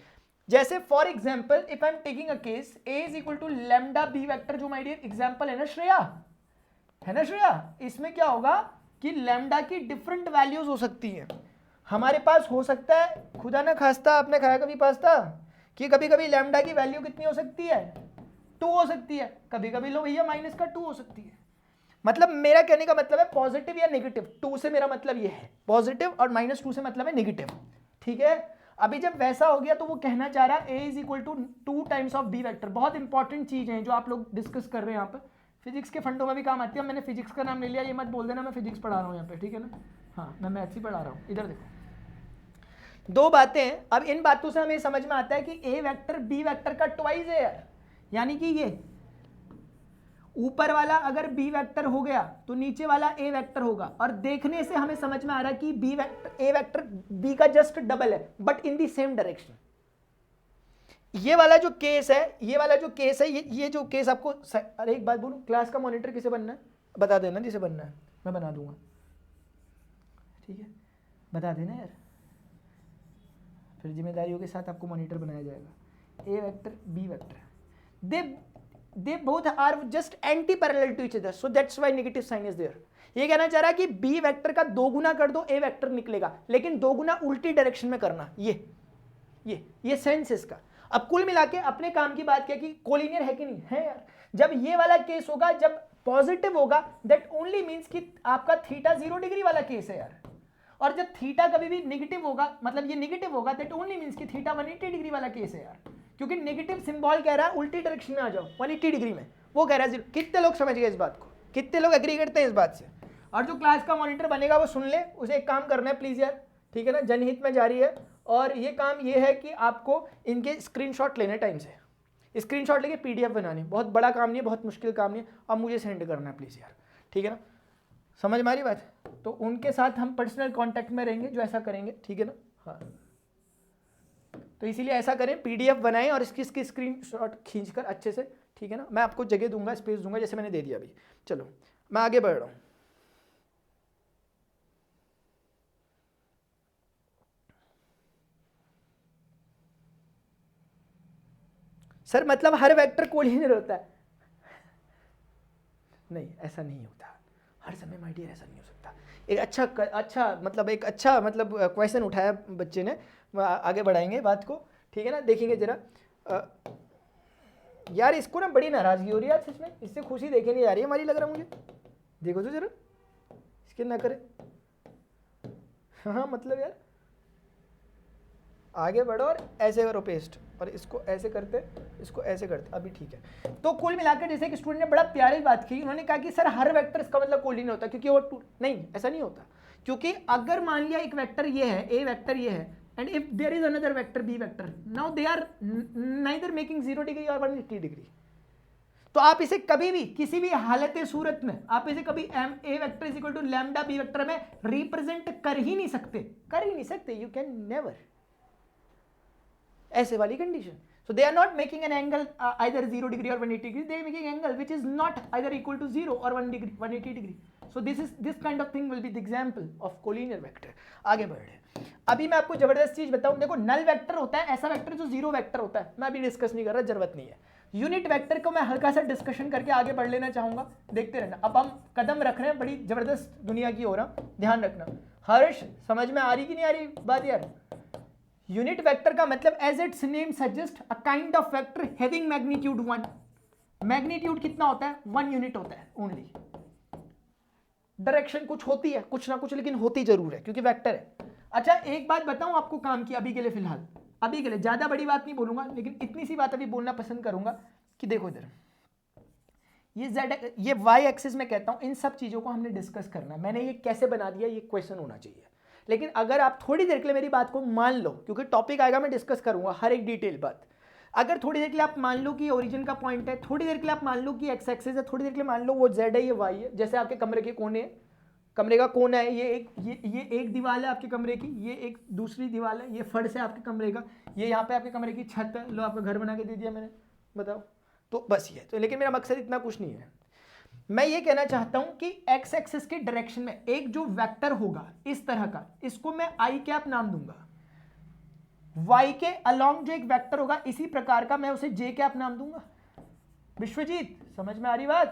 जैसे for example if I am taking a case A is equal to lambda B vector, जो माय डियर एग्जाम्पल है ना श्रेया, है ना श्रेया, इसमें क्या होगा कि लैम्डा की डिफरेंट वैल्यूज हो सकती हैं। हमारे पास हो सकता है, खुदा ना खास्ता आपने खाया कभी पास्ता, कि कभी कभी लैम्डा की वैल्यू कितनी हो सकती है, 2 हो सकती है, कभी कभी लो भैया -2 हो सकती है। मतलब मेरा कहने का मतलब है पॉजिटिव या नेगेटिव, 2 से मेरा मतलब ये है पॉजिटिव और -2 से मतलब है नेगेटिव, ठीक है। अभी जब वैसा हो गया तो वो कहना चाह रहा है a is equal to 2 times of B vector. बहुत इंपॉर्टेंट चीज है जो आप लोग डिस्कस कर रहे हैं यहाँ पे, फिजिक्स के फंडों में भी काम आती है। मैंने फिजिक्स का नाम ले लिया, ये मत बोल देना मैं फिजिक्स पढ़ा रहा हूँ यहाँ पे, ठीक है ना। हाँ मैं मैथ्स ही पढ़ा रहा हूँ। इधर देखो, 2 बातें हैं। अब इन बातों से हमें समझ में आता है कि ए वेक्टर बी वेक्टर का ट्वाइस है यार, यानी कि ये ऊपर वाला अगर बी वेक्टर हो गया तो नीचे वाला ए वेक्टर होगा। और देखने से हमें समझ में आ रहा है कि B vector A vector B का जस्ट डबल है, but in the same direction. ये वाला जो केस है, ये वाला जो केस है, ये जो केस आपको, अरे एक बात बोलूं, क्लास का मॉनिटर किसे बनना है बता देना, जिसे बनना है मैं बना दूंगा, ठीक है, बता देना यार, फिर जिम्मेदारियों के साथ आपको मॉनिटर बनाया जाएगा। A vector B vector, they both are just anti parallel to each other, so that's why negative sign is there। ये कहना चाह रहा है कि बी वेक्टर का 2 गुना कर दो ए वेक्टर निकलेगा, लेकिन 2 गुना उल्टी डायरेक्शन में करना। ये सेंस इसका। अब कुल मिला के अपने काम की बात किया कि कोलिनियर है कि नहीं है यार। जब ये वाला केस होगा, जब पॉजिटिव होगा, दैट ओनली मीन्स कि आपका थीटा 0 डिग्री वाला केस है यार। और जब थीटा कभी भी नेगेटिव होगा, मतलब ये नेगेटिव होगा, दैट ओनली मीन्स कि थीटा 180 डिग्री वाला केस है यार, क्योंकि नेगेटिव सिंबल कह रहा है उल्टी डायरेक्शन में आ जाओ 180 डिग्री में, वो कह रहा है 0। कितने लोग समझ गए इस बात को, कितने लोग एग्री करते हैं इस बात से। और जो क्लास का मॉनिटर बनेगा वो सुन ले, उसे एक काम करना है प्लीज यार, ठीक है ना, जनहित में जारी है। और ये काम ये है कि आपको इनके स्क्रीनशॉट लेने टाइम से, स्क्रीनशॉट लेके पीडीएफ बनानी, बहुत बड़ा काम नहीं है, बहुत मुश्किल काम नहीं है, अब मुझे सेंड करना है प्लीज यार, ठीक है ना, समझ में आ रही बात। तो उनके साथ हम पर्सनल कांटेक्ट में रहेंगे जो ऐसा करेंगे, ठीक है ना। हाँ तो इसीलिए ऐसा करें, पीडीएफ बनाएं और इसकी स्क्रीनशॉट खींचकर अच्छे से, ठीक है ना। मैं आपको जगह दूंगा, स्पेस दूंगा, जैसे मैंने दे दिया अभी। चलो मैं आगे बढ़ रहा हूं। सर मतलब हर वेक्टर कोलिनियर होता है? नहीं, ऐसा नहीं होता हर समय माय डियर, ऐसा नहीं हो सकता। एक अच्छा क्वेश्चन उठाया बच्चे ने, आगे बढ़ाएंगे बात को, ठीक है ना। देखेंगे जरा यार, इसको ना बड़ी नाराजगी हो रही है सच में, इससे खुशी देखे नहीं जा रही है हमारी, लग रहा मुझे। देखो तो जरा, इसके ना करे। हाँ मतलब यार आगे बढ़ो और ऐसे करो पेस्ट, और इसको ऐसे करते, इसको ऐसे करते, अभी ठीक है। तो कुल मिलाकर जैसे कि स्टूडेंट ने बड़ा प्यारी बात की, उन्होंने कहा कि सर हर वेक्टर इसका मतलब कोलिनियर होता है, क्योंकि वो नहीं, ऐसा नहीं होता। क्योंकि अगर मान लिया एक वेक्टर ये है, ए वेक्टर ये है, and if there is another vector B vector, now they are neither making 0 degree और 180 डिग्री। तो आप इसे कभी भी किसी भी हालत सूरत में आप इसे कभी A vector is equal to lambda B vector में रिप्रेजेंट कर ही नहीं सकते, यू कैन नेवर, ऐसे वाली condition. So they are not making an angle either 0 degree or 180 degree. They are making angle which is not either equal to 0 or 180 degree. So this kind of thing will be the example of collinear vector. आगे बढ़ रहे. अभी मैं आपको जबरदस्त चीज बताऊं. देखो नल वेक्टर होता है ऐसा वेक्टर जो जीरो वेक्टर होता है. मैं अभी डिस्कस नहीं कर रहा, जरूरत नहीं है. यूनिट वेक्टर को मैं हल्का सा डिस्कशन करके आगे बढ़ लेना चाहूंगा, देखते रहना. अब हम कदम रख रहे हैं बड़ी जबरदस्त दुनिया की हो रहा, ध्यान रखना. हर्ष समझ में आ रही कि नहीं आ रही बात यार? यूनिट वेक्टर का मतलब as its name suggest a kind of vector having magnitude 1. Magnitude कितना होता है? 1 यूनिट होता है ओनली. डायरेक्शन कुछ होती है, कुछ ना कुछ, लेकिन होती जरूर है क्योंकि वेक्टर है. अच्छा एक बात बताऊं आपको काम की, अभी के लिए फिलहाल, अभी के लिए ज्यादा बड़ी बात नहीं बोलूंगा, लेकिन इतनी सी बात अभी बोलना पसंद करूंगा कि देखो इधर ये z ये y एक्सिस में कहता हूं, इन सब चीजों को हमने डिस्कस करना. मैंने ये कैसे बना दिया ये क्वेश्चन होना चाहिए. लेकिन अगर आप थोड़ी देर के लिए मेरी बात को मान लो, क्योंकि टॉपिक आएगा मैं डिस्कस करूंगा हर एक डिटेल बात. अगर थोड़ी देर के लिए आप मान लो कि ओरिजिन का पॉइंट है, थोड़ी देर के लिए आप मान लो कि एक्स एक्सिस है, थोड़ी देर के लिए मान लो वो z है ये y है. जैसे आपके कमरे के कोने, कमरे का कोना है, ये एक दीवार है आपके कमरे की, ये एक दूसरी दीवार है, ये फर्श है आपके कमरे का, ये यहाँ पे आपके कमरे की छत है. लो आपका घर बना के दे दिया मैंने, बताओ. तो बस ये तो, लेकिन मेरा मकसद इतना कुछ नहीं है. मैं ये कहना चाहता हूं कि एक्स एक्सिस के डायरेक्शन में एक जो वेक्टर होगा इस तरह का, इसको मैं आई कैप नाम दूंगा. वाई के अलोंग जो एक वेक्टर होगा इसी प्रकार का, मैं उसे जे कैप नाम दूंगा. विश्वजीत समझ में आ रही बात?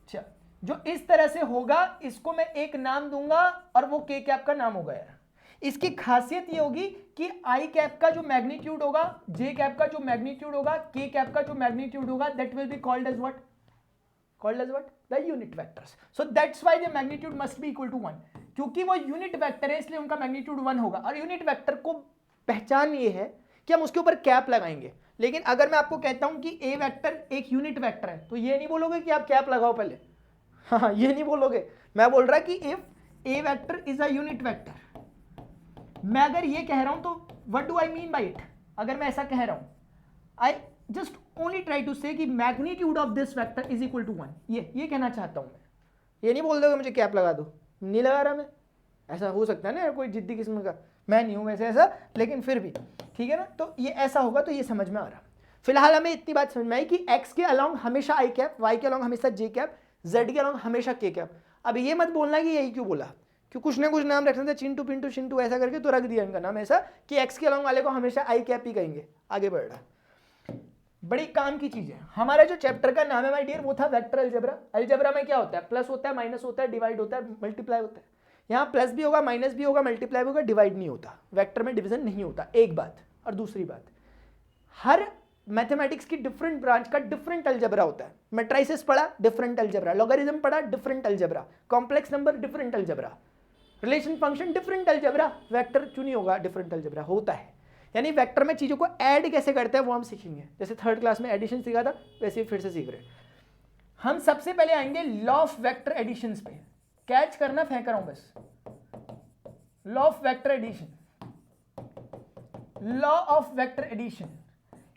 अच्छा, जो इस तरह से होगा इसको मैं एक नाम दूंगा और वो के कैप का नाम होगा यार. इसकी खासियत ये होगी कि आई कैप का जो मैग्नीट्यूड होगा, जे कैप का जो मैग्नीट्यूड होगा, के कैप का जो मैग्नीट्यूड होगा, that will be called as what? Called as what? The unit vectors. So that's why the magnitude must be equal to 1. क्योंकि वो यूनिट वेक्टर है इसलिए उनका मैग्नीट्यूड 1 होगा. और यूनिट वेक्टर को पहचान ये है कि हम उसके ऊपर कैप लगाएंगे. लेकिन अगर मैं आपको कहता हूं कि ए वेक्टर एक यूनिट वेक्टर है, तो ये नहीं बोलोगे कि आप कैप लगाओ पहले. हाँ, ये नहीं बोलोगे. मैं बोल रहा कि if A vector is a unit vector, मैं अगर ये कह रहा हूं तो what do I mean by it? अगर मैं ऐसा कह रहा हूं, I just only try to say कि magnitude of this vector is equal to 1. ये कहना चाहता हूं मैं. ये नहीं बोल दोगे मुझे कैप लगा दो, नहीं लगा रहा मैं. ऐसा हो सकता है ना कोई जिद्दी किस्म का, मैं नहीं हूं वैसे ऐसा, लेकिन फिर भी ठीक है ना. तो ये ऐसा होगा तो ये समझ में आ रहा. फिलहाल हमें इतनी बात समझ में आई कि एक्स के अलोंग हमेशा आई कैप, वाई के अलोंग हमेशा जे कैप, जेड के अलोंग हमेशा के कैप. अब ये मत बोलना कि यही क्यों बोला, क्यों कुछ ना कुछ नाम रखना था, चिंटू पिंटू शिंटू ऐसा करके तो रख दिया इनका नाम ऐसा कि एक्स के अलोंग वाले को हमेशा आई कैप ही कहेंगे. आगे बढ़ रहा, बड़ी काम की चीज है. हमारा जो चैप्टर का नाम है माय डियर वो था वेक्टर अलजेब्रा. अलजेब्रा में क्या होता है? प्लस होता है, माइनस होता है, डिवाइड होता है, मल्टीप्लाई होता है. यहाँ प्लस भी होगा, माइनस भी होगा, मल्टीप्लाई भी होगा, डिवाइड नहीं होता. वेक्टर में डिवीजन नहीं होता. एक बात. और दूसरी बात, हर मैथमेटिक्स की डिफरेंट ब्रांच का डिफरेंट अलजेब्रा होता है. मैट्रिसेस पढ़ा, डिफरेंट अलजेब्रा. लॉगरिथम पढ़ा, different algebra. Complex number, different algebra. Relation function, different algebra. Vector क्यों नहीं होगा? डिफरेंट अलजेब्रा होता है. यानी वेक्टर में चीजों को ऐड कैसे करते हैं वो हम सीखेंगे. जैसे थर्ड क्लास में एडिशन सीखा था वैसे फिर से सीख रहे हैं. हम सबसे पहले आएंगे लॉ ऑफ वेक्टर एडिशंस पे. कैच करना, फेंक रहा हूं बस. Law of vector addition, law of vector addition.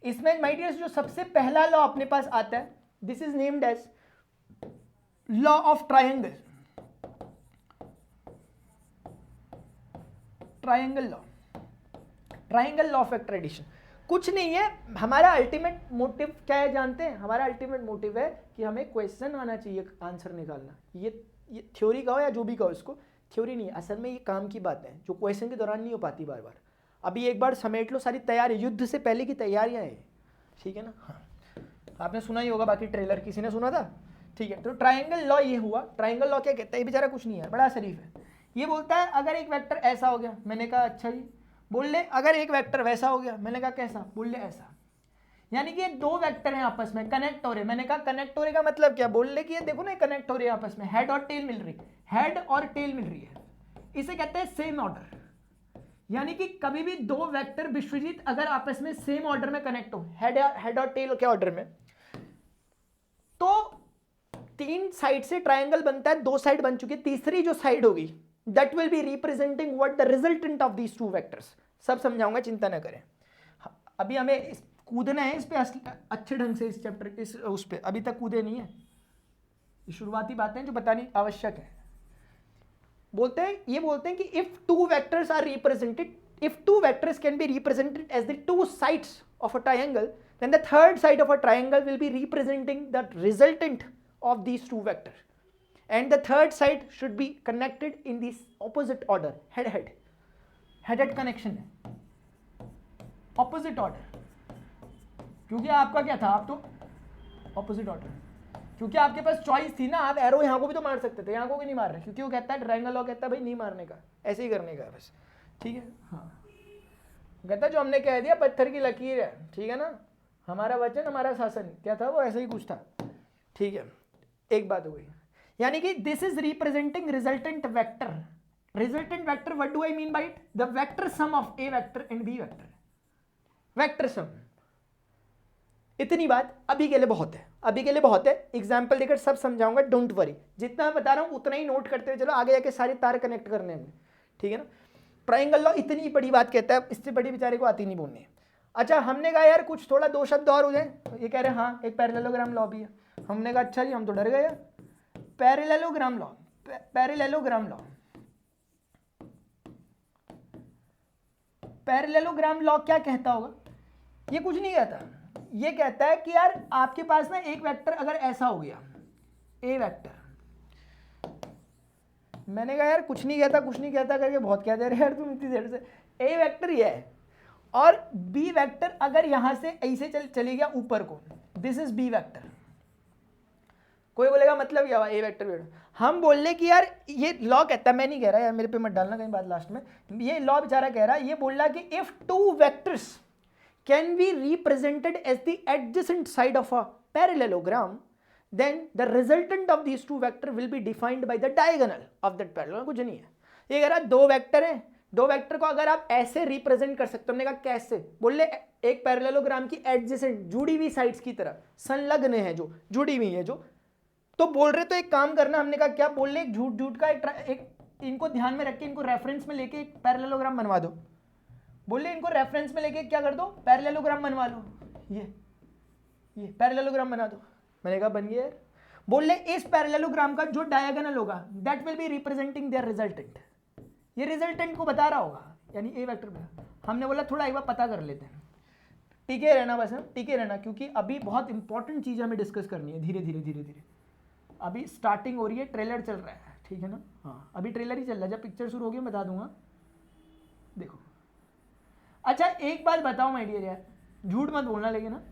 इसमें माय डियर्स जो सबसे पहला लॉ अपने पास आता है, this is named as law of triangle. Triangle law, triangle law of vector addition. कुछ नहीं है, हमारा अल्टीमेट मोटिव क्या है जानते हैं? हमारा अल्टीमेट मोटिव है कि हमें क्वेश्चन आना चाहिए, आंसर निकालना. ये थ्योरी कहो या जो भी कहो, इसको थ्योरी नहीं है, असल में ये काम की बात है जो क्वेश्चन के दौरान नहीं हो पाती बार बार. अभी एक बार समेट लो सारी तैयारी, युद्ध से पहले की तैयारियां हैं, ठीक है ना. हाँ, आपने सुना ही होगा, बाकी ट्रेलर किसी ने सुना था, ठीक है. तो ट्रायंगल लॉ ये हुआ. ट्रायंगल लॉ क्या कहता है? ये बेचारा कुछ नहीं है, बड़ा शरीफ है. ये बोलता है अगर एक वेक्टर ऐसा हो गया, मैंने कहा अच्छा जी. बोल ले अगर एक वेक्टर वैसा हो गया, मैंने कहा कैसा? बोल ले ऐसा. यानी कि ये दो वेक्टर हैं आपस में कनेक्ट हो रहे. मैंने कहा कनेक्ट हो रहे का मतलब क्या? बोल ले कि ये देखो ना कनेक्ट हो रहे हैं आपस में, हेड और टेल मिल रही, हेड और टेल मिल रही है. इसे कहते हैं सेम ऑर्डर. यानी कि कभी भी दो वेक्टर विश्वजीत अगर आपस में सेम ऑर्डर में कनेक्ट हो, हेड और टेल के ऑर्डर में, तो तीन साइड से ट्रायंगल बनता है. दो साइड बन चुकी है, तीसरी जो साइड होगी that will be representing what the resultant of these two vectors. सब समझाऊंगा, चिंता ना करें. अभी हमें कूदना है इस पे अच्छे ढंग से, इस चैप्टर इस उस पे अभी तक कूदे नहीं है, ये शुरुआती बातें जो बतानी आवश्यक है। बोलते हैं कि if two vectors are represented, if two vectors can be represented as the two sides of a triangle, then the third side of a triangle will be representing the resultant of these two vectors, and the third side should be connected in this opposite order, head connection है, opposite order, क्योंकि आपका क्या था, आप तो opposite order, क्योंकि आपके पास चॉइस थी ना, आप एरो यहाँ को भी तो मार सकते थे, यहाँ को भी नहीं मार रहे, क्योंकि वो कहता है ट्रायंगल लॉ कहता है भाई नहीं मारने का, ऐसे ही करने का बस, ठीक है। हाँ, कहता जो हमने कह दिया पत्थर की लकीर है, ठीक है ना, हमारा वचन हमारा शासन, क्या था वो, ऐसे ही कुछ था, ठीक है। एक बात हो गई, यानी कि this is representing resultant vector. Resultant vector, what do I mean by it? The vector sum of A vector and B vector, vector sum. इतनी बात अभी के लिए बहुत है, अभी के लिए बहुत है, एग्जाम्पल देकर सब समझाऊंगा, डोंट वरी, जितना मैं बता रहा हूं उतना ही नोट करते हुए चलो, आगे जाके सारे तार कनेक्ट करने होंगे, ठीक है ना। ट्रायंगल लॉ इतनी बड़ी बात कहता है, इससे बड़ी बेचारे को आती नहीं बोलनी। अच्छा, हमने कहा यार कुछ थोड़ा दो शब्द और हो जाए, ये कह रहे हैं हाँ एक पैरेललोग्राम लॉ भी है। हमने कहा अच्छा जी, हम तो डर गए, parallelogram law, parallelogram law, parallelogram law क्या कहता होगा? ये कुछ नहीं कहता, ये कहता है कि यार आपके पास ना एक वेक्टर अगर ऐसा हो गया, ए वेक्टर, मैंने कहा यार कुछ नहीं कहता करके बहुत कहते रहे यार तुम इतनी देर से। ए वेक्टर ये है, और बी वेक्टर अगर यहां से ऐसे चले गया ऊपर को, दिस इज बी वेक्टर। कोई बोलेगा मतलब क्या हुआ ए वेक्टर? हम बोल रहे कि यार ये लॉ कहता है, मैं नहीं कह रहा यार, मेरे पे मत डालना कहीं बात लास्ट में, ये लॉ बेचारा कह रहा है, ये बोल रहा कि if two vectors can be represented as the adjacent side of a parallelogram, then the resultant of these two vector will be defined by the diagonal of that parallelogram। कुछ नहीं है, ये कह रहा है दो वेक्टर है, दो वेक्टर को अगर आप ऐसे रिप्रेजेंट कर सकते हो। हमने कहा कैसे? बोले एक पैरेललोग्राम की एडजेसेंट जुड़ी हुई साइड्स की तरह, संलग्न है जो, जुड़ी हुई है जो, तो बोल रहे तो एक काम करना, हमने कहा क्या बोल रहे, एक झूठ का एक इनको ध्यान में रख के इनको रेफरेंस में लेके एक पैरेललोग्राम बनवा दो। बोले इनको रेफरेंस में लेके क्या कर दो, पैरेललोग्राम बनवा लो, ये पैरेललोग्राम बना दो। मैंने कहा बन गया यार। बोल ले इस पैरेललोग्राम का जो डायगोनल होगा that will be representing their resultant, ये रिजल्टेंट को बता रहा होगा, यानी ए वेक्टर में। हमने बोला थोड़ा एक बार पता कर लेते हैं, टिके रहना बस, टिके रहना, क्योंकि अभी बहुत इंपॉर्टेंट चीज़ हमें डिस्कस करनी है, धीरे धीरे। अभी स्टार्टिंग हो रही है, ट्रेलर चल रहा है, ठीक है ना। हाँ अभी ट्रेलर ही चल रहा है, जब पिक्चर शुरू होगी मैं बता दूंगा, देखो। अच्छा एक बात बताओ माय डियर यार, झूठ मत बोलना, लेकिन ना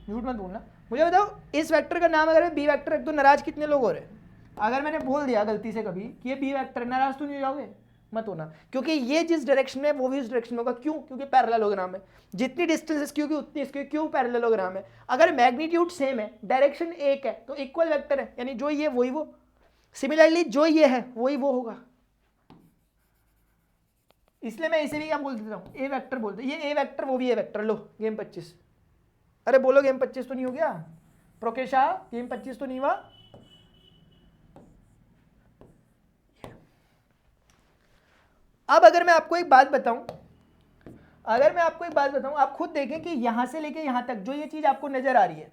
झूठ मत बोलना, मुझे बताओ इस वेक्टर का नाम अगर बी वेक्टर रख दो, नाराज कितने लोग हो रहे हैं? अगर मैंने बोल दिया गलती से कभी कि ये बी वेक्टर, नाराज तो नहीं हो जाओगे? मत होना, क्योंकि ये जिस डायरेक्शन में वो भी उस डायरेक्शन में होगा। क्यों? क्योंकि पैरेललोग्राम है, जितनी डिस्टेंस इसकी होगी उतनी इसकी, क्यों? पैरेललोग्राम है। अगर मैग्नीट्यूड सेम है, डायरेक्शन एक है, तो इक्वल वेक्टर है, यानी जो ये वही वो, सिमिलरली जो ये है वही वो होगा। इसलिए मैं इसे भी क्या बोल देता हूँ, ए वेक्टर बोलते, ये ए वेक्टर वो भी ए वेक्टर। लो गेम 25, अरे बोलो गेम 25 तो नहीं हो गया? प्रोकेशा गेम 25 तो नहीं हुआ? अब अगर मैं आपको एक बात बताऊं, आप खुद देखें कि यहां से लेके यहां तक जो ये चीज आपको नजर आ रही है,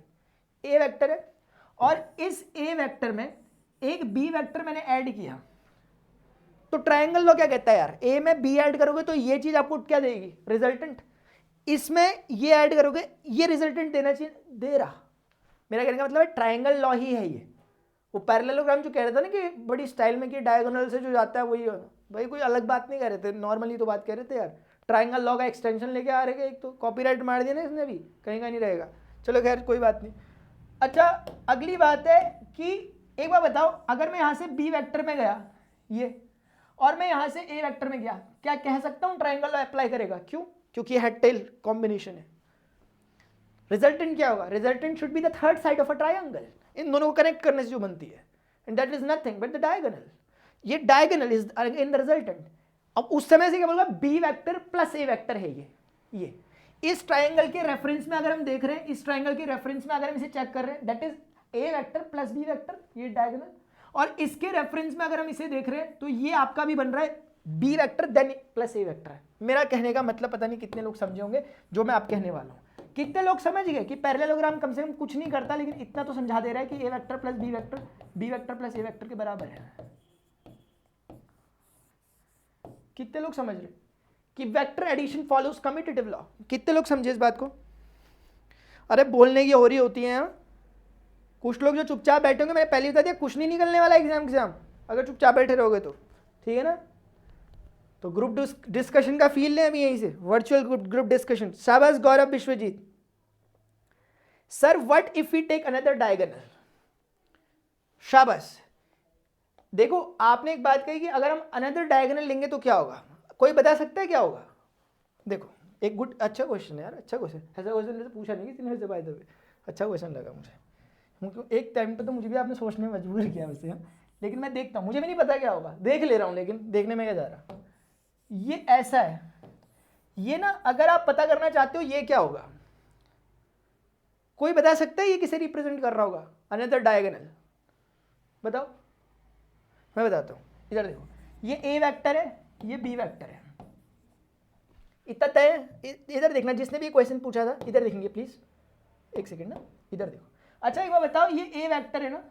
ए वेक्टर है, और इस ए वेक्टर में एक बी वेक्टर मैंने ऐड किया, तो ट्रायंगल लॉ क्या कहता है यार, ए में बी ऐड करोगे तो ये चीज आपको क्या देगी, रिजल्टेंट। इसमें ये ऐड करोगे, ये रिजल्टेंट देना चाहिए, दे रहा। मेरा कहने का मतलब है ट्रायंगल लॉ ही है ये। वो पैरेललोग्राम जो कह रहे थे ना कि बड़ी स्टाइल में कि डायगोनल से जो जाता है वही, भाई कोई अलग बात नहीं कह रहे थे, नॉर्मली तो बात कह रहे थे यार। ट्रायंगल लॉ का एक्सटेंशन लेके आ रहे, एक तो कॉपीराइट मार दिया ना इसने भी, कहीं का नहीं रहेगा। चलो खैर कोई बात नहीं। अच्छा अगली बात है कि एक बार बताओ, अगर मैं यहाँ से बी वेक्टर में गया ये, और मैं यहाँ से ए वेक्टर में गया, क्या कह सकता हूँ ट्रायंगल लॉ अप्लाई करेगा? क्यों? क्योंकि हेड टेल कॉम्बिनेशन है। रिजल्टेंट क्या होगा? Resultant should be the third side of a triangle. इन दोनों को कनेक्ट करने से जो बनती है, and that is nothing but the diagonal. ये diagonal is in the resultant. अब उस समय से क्या बोलूंगा, B vector plus A vector है ये इस ट्रायंगल के रेफरेंस में अगर हम देख रहे हैं, इस ट्रायंगल के रेफरेंस में अगर हम इसे चेक कर रहे हैं, that is A vector plus B vector, ये डायगोनल। और इसके रेफरेंस में अगर हम इसे देख रहे हैं तो ये आपका भी बन रहा है B vector then plus A vector है। मेरा कहने का मतलब पता नहीं कितने लोग समझे होंगे जो मैं आप कहने वाला हूं। कितने लोग समझ गए कि पैरेललोग्राम कम से कम कुछ नहीं करता, लेकिन इतना तो समझा दे रहा है कि A vector plus B vector plus A vector के बराबर है। कितने लोग समझ रहे कि vector addition follows commutative law? कितने लोग समझे इस बात को? अरे बोलने की हो रही होती है। कुछ लोग जो चुपचाप बैठे होंगे, मैंने पहले बता दिया कुछ नहीं निकलने वाला एग्जाम अगर चुपचाप बैठे रहोगे तो, ठीक है ना? तो ग्रुप डिस्कशन का फील लें अभी यहीं से, वर्चुअल ग्रुप डिस्कशन। शाबाश Gaurav Vishwajeet. Sir what if we take another diagonal? शाबाश। देखो आपने एक बात कही कि अगर हम अनदर डायगोनल लेंगे तो क्या होगा, कोई बता सकता है क्या होगा? देखो एक गुड अच्छा क्वेश्चन है यार, अच्छा क्वेश्चन, ऐसा क्वेश्चन पूछा नहीं किसी ने से, बाय द वे अच्छा क्वेश्चन लगा मुझे। एक टाइम पे तो मुझे भी आपने सोचने में मजबूर किया वैसे, लेकिन मैं देखता हूँ, मुझे भी नहीं पता क्या होगा, देख ले रहा हूँ, लेकिन देखने में क्या जा रहा। ये ऐसा है, ये ना अगर आप पता करना चाहते हो ये क्या होगा, कोई बता सकता है ये किसे रिप्रेजेंट कर रहा होगा? अनदर डायगोनल बताओ, मैं बताता हूँ। इधर देखो, ये ए वेक्टर है, ये बी वेक्टर है, इतना तय है। इधर देखना, जिसने भी क्वेश्चन पूछा था इधर देखेंगे प्लीज, एक सेकेंड ना, इधर देखो। अच्छा एक बार बताओ, ये ए वेक्टर है ना,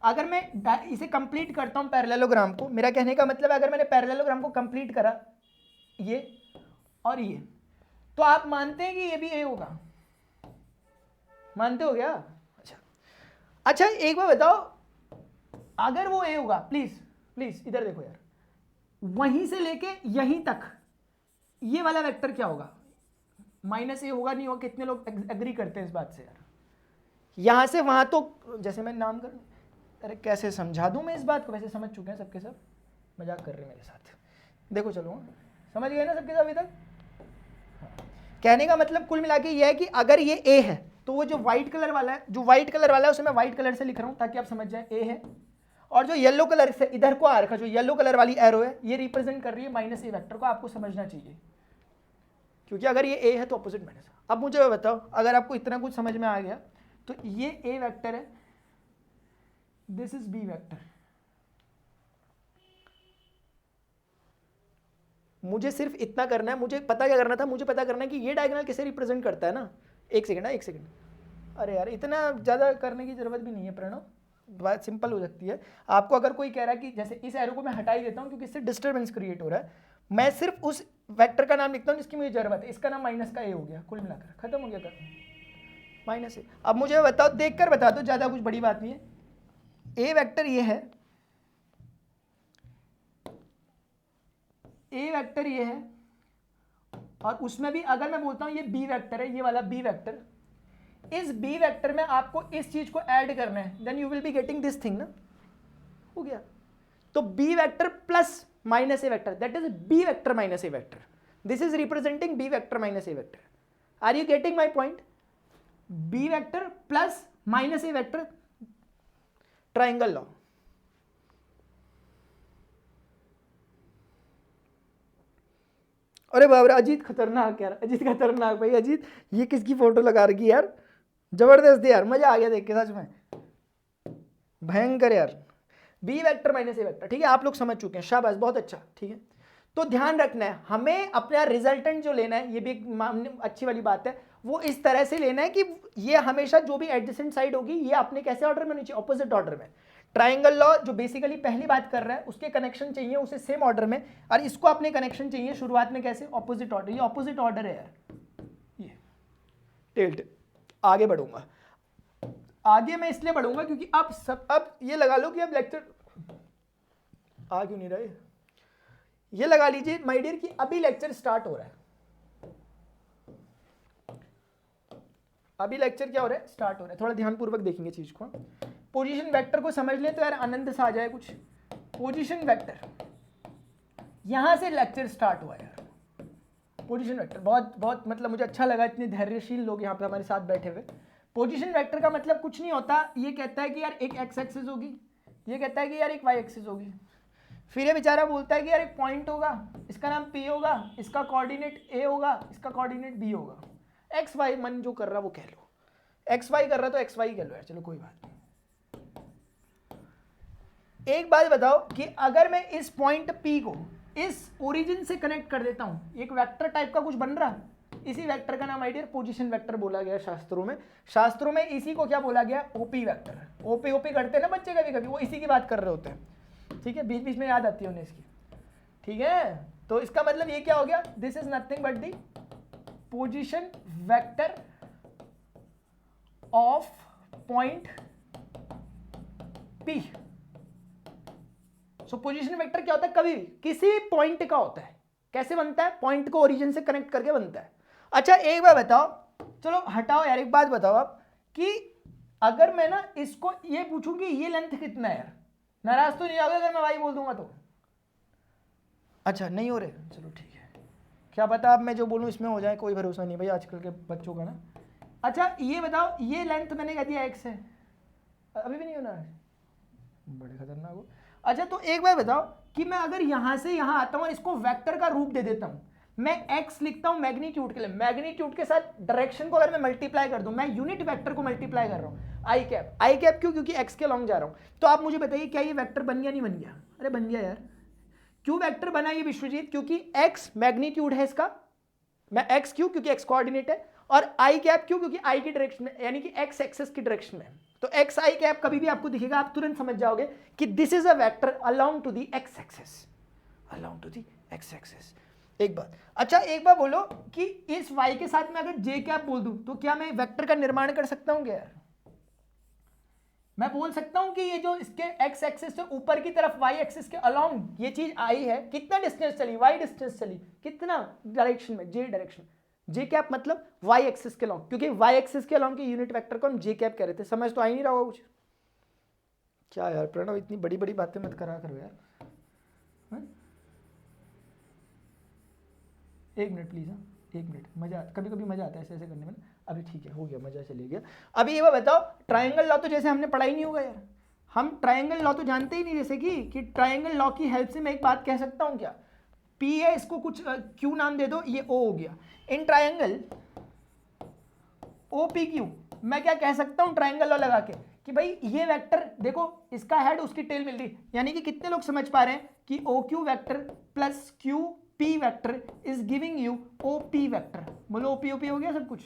अगर मैं इसे कंप्लीट करता हूँ पैरेललोग्राम को, मेरा कहने का मतलब है अगर मैंने पैरेललोग्राम को कंप्लीट करा ये और ये, तो आप मानते हैं कि ये भी ए होगा? मानते हो क्या? अच्छा एक बार बताओ, अगर वो ए होगा, प्लीज इधर देखो यार, वहीं से लेके यहीं तक ये वाला वेक्टर क्या होगा? माइनस ए होगा, नहीं होगा? कितने लोग एग्री करते हैं इस बात से यार? यहां से वहां तो जैसे मैं नाम कर, अरे कैसे समझा दूं मैं इस बात को, वैसे समझ चुके हैं सबके सब, मजाक कर रहे हैं मेरे साथ। देखो चलो समझ गए ना सबके सब अभी तक? हाँ। कहने का मतलब कुल मिला के ये है कि अगर ये ए है तो वो जो व्हाइट कलर वाला है, उसे मैं व्हाइट कलर से लिख रहा हूं ताकि आप समझ जाए ए है, और जो येलो कलर से इधर को आ रखा, जो येलो कलर वाली एरो है, ये रिप्रेजेंट कर रही है माइनस ए वेक्टर को। आपको समझना चाहिए, क्योंकि अगर ये ए है तो अपोजिट माइनस। अब मुझे बताओ, अगर आपको इतना कुछ समझ में आ गया तो ये ए वेक्टर है, दिस इज बी वेक्टर। मुझे सिर्फ इतना करना है, मुझे पता क्या करना था, मुझे पता करना है कि ये डायगोनल किसे रिप्रेजेंट करता है ना। एक सेकंड, अरे यार इतना ज़्यादा करने की जरूरत भी नहीं है प्रणव, बात सिंपल हो सकती है। आपको अगर कोई कह रहा है कि जैसे इस एरो को मैं हटा ही देता हूँ क्योंकि इससे डिस्टर्बेंस क्रिएट हो रहा है, मैं सिर्फ उस वेक्टर का नाम लिखता हूँ जिसकी मुझे जरूरत है, इसका नाम माइनस का ए हो गया, कुल मिलाकर खत्म हो गया कर माइनस ए। अब मुझे बताओ, देख कर बता दो, ज़्यादा कुछ बड़ी बात नहीं है। ए वेक्टर ये है, ए वेक्टर ये है, और उसमें भी अगर मैं बोलता हूं ये बी वेक्टर है, ये वाला बी वेक्टर, इस बी वेक्टर में आपको इस चीज को ऐड करना है, then you will be getting this thing ना, हो गया। तो B vector plus minus A vector, that is B vector minus A vector, this is representing B vector minus A vector. Are you getting my point? B vector plus minus A vector, triangle law. अरे बाबा अजीत खतरनाक यार, अजीत खतरनाक भाई। अजीत ये किसकी फोटो लगा रखी यार, जबरदस्त यार, मजा आ गया देख के सच में, भयंकर यार। B vector minus A vector, ठीक है, आप लोग समझ चुके हैं, शाबाश, बहुत अच्छा, ठीक है। तो ध्यान रखना है हमें अपना रिजल्टेंट जो लेना है, ये भी एक अच्छी वाली बात है, वो इस तरह से लेना है कि ये हमेशा जो भी एडजेसेंट साइड होगी ये अपने कैसे ऑर्डर में होनी चाहिए, ऑपोजिट ऑर्डर में। ट्राइंगल लॉ जो बेसिकली पहली बात कर रहा है, उसके कनेक्शन चाहिए उसे सेम ऑर्डर में, और इसको अपने कनेक्शन चाहिए शुरुआत में कैसे, ऑपोजिट ऑर्डर। ये ऑपोजिट ऑर्डर है यार, ये टिल्ट। आगे बढ़ूंगा, आगे मैं इसलिए बढ़ूंगा क्योंकि अब ये लगा लो कि अब लेक्चर आ क्यों नहीं रहे, ये लगा लीजिए माय डियर कि अभी लेक्चर स्टार्ट हो रहा है, अभी लेक्चर क्या हो रहा है, स्टार्ट हो रहा है। थोड़ा ध्यानपूर्वक देखेंगे चीज को। पोजीशन वेक्टर को समझ ले तो यार आनंद सा आ जाए कुछ। पोजीशन वेक्टर, यहां से लेक्चर स्टार्ट हुआ यार। पोजीशन वेक्टर बहुत मतलब मुझे अच्छा लगा, इतने धैर्यशील लोग यहाँ पे हमारे साथ बैठे हुए। पोजीशन वेक्टर का मतलब कुछ नहीं होता, ये कहता है कि यार एक एक्स एक्सिस होगी, ये कहता है कि यार एक वाई एक्सिस होगी, फिर ये बेचारा बोलता है कि यार एक पॉइंट होगा, इसका नाम P होगा, इसका कोऑर्डिनेट A होगा, इसका कोऑर्डिनेट B होगा। एक्स वाई मन जो कर रहा वो कह लो, एक्स वाई कर रहा तो एक्स वाई कह लो यार, चलो कोई बात नहीं। एक बात बताओ कि अगर मैं इस पॉइंट P को इस ओरिजिन से कनेक्ट कर देता हूं, एक वेक्टर टाइप का कुछ बन रहा, इसी वेक्टर का नाम आइडियर पोजीशन वेक्टर बोला गया शास्त्रों में। शास्त्रों में इसी को क्या बोला गया, ओपी वेक्टर। ओपी ओपी करते हैं ना बच्चे कभी कभी, वो इसी की बात कर रहे होते हैं, ठीक है, बीच बीच में याद आती है उन्हें इसकी, ठीक है। तो इसका मतलब ये क्या हो गया, this is nothing but the position vector of point P। So position vector क्या होता है, कभी भी किसी पॉइंट का होता है। कैसे बनता है, पॉइंट को ओरिजिन से कनेक्ट करके बनता है। अच्छा एक बार बताओ, चलो हटाओ यार, एक बात बताओ आप कि अगर मैं ना इसको ये पूछूंगी ये लेंथ कितना है यार, नाराज तो नहीं होगा अगर मैं भाई बोल दूंगा तो? अच्छा नहीं हो रहे, चलो ठीक है, क्या पता अब मैं जो बोलूं इसमें हो जाए, कोई भरोसा नहीं भाई आजकल के बच्चों का ना। अच्छा ये बताओ, ये लेंथ मैंने कह दिया x है, अभी भी नहीं होना है, बड़े खतरनाक हो। अच्छा तो एक बार बताओ कि मैं अगर यहां से यहां आता हूं और इसको वेक्टर का रूप दे देता हूं, मैं x लिखता हूं मैग्नीट्यूड के लिए, मैग्नीट्यूड के साथ डायरेक्शन को अगर मैं मल्टीप्लाई कर दूं, मैं यूनिट वेक्टर को मल्टीप्लाई कर रहा हूं, आई कैप क्यों, क्योंकि x के लॉन्ग जा रहा हूं। तो आप मुझे बताइए क्या ये वेक्टर बन गया, नहीं बन गया? अरे बन गया यार। क्यों वेक्टर बना ये विश्वजीत? क्योंकि x मैग्नीट्यूड है इसका, मैं x क्यों, क्योंकि x कोऑर्डिनेट है, और आई कैप क्यों, क्योंकि आई की डायरेक्शन में, यानी कि x एक्सिस की डायरेक्शन में। तो एक्स आई कैप कभी भी आपको दिखेगा, आप तुरंत समझ जाओगे कि this is a vector along to the X axis, along to the X axis. एक बात, अच्छा एक बार बोलो कि इस y के साथ में अगर j कैप बोल दूं तो क्या मैं वेक्टर का निर्माण कर सकता हूं क्या यार? मैं बोल सकता हूं कि ये जो इसके x एक्सिस से ऊपर की तरफ y एक्सिस के अलोंग ये चीज आई है, कितना डिस्टेंस चली, y डिस्टेंस चली, कितना डायरेक्शन में, j डायरेक्शन। जे कैप मतलब y एक्सिस के लॉन्ग, क्योंकि y एक्सिस के लॉन्ग के यूनिट वेक्टर को हम जे कैप कह रहे थे। समझ तो आ ही नहीं रहा होगा कुछ? क्या यार प्रणव, इतनी बड़ी बड़ी बातें मत करा करो यार। हाँ? एक मिनट प्लीज, हाँ एक मिनट, मजा कभी कभी मजा आता है ऐसे ऐसे करने में। अभी ठीक है, हो गया, मजा चले गया। अभी ये बताओ, ट्राइंगल लॉ तो जैसे हमने पढ़ा ही नहीं होगा यार, हम ट्राइंगल लॉ तो जानते ही नहीं, जैसे कि ट्राइंगल लॉ की हेल्प से मैं एक बात कह सकता हूं क्या, P है, इसको कुछ Q नाम दे दो, ये O हो गया। इन ट्राइंगल OPQ मैं क्या कह सकता हूं ट्राइंगल लॉ लगा के कि भाई ये वेक्टर देखो, इसका हेड उसकी टेल मिल रही, यानी कि कितने लोग समझ पा रहे हैं कि OQ vector plus QP vector is giving you OP vector. बोलो OP हो गया सब कुछ।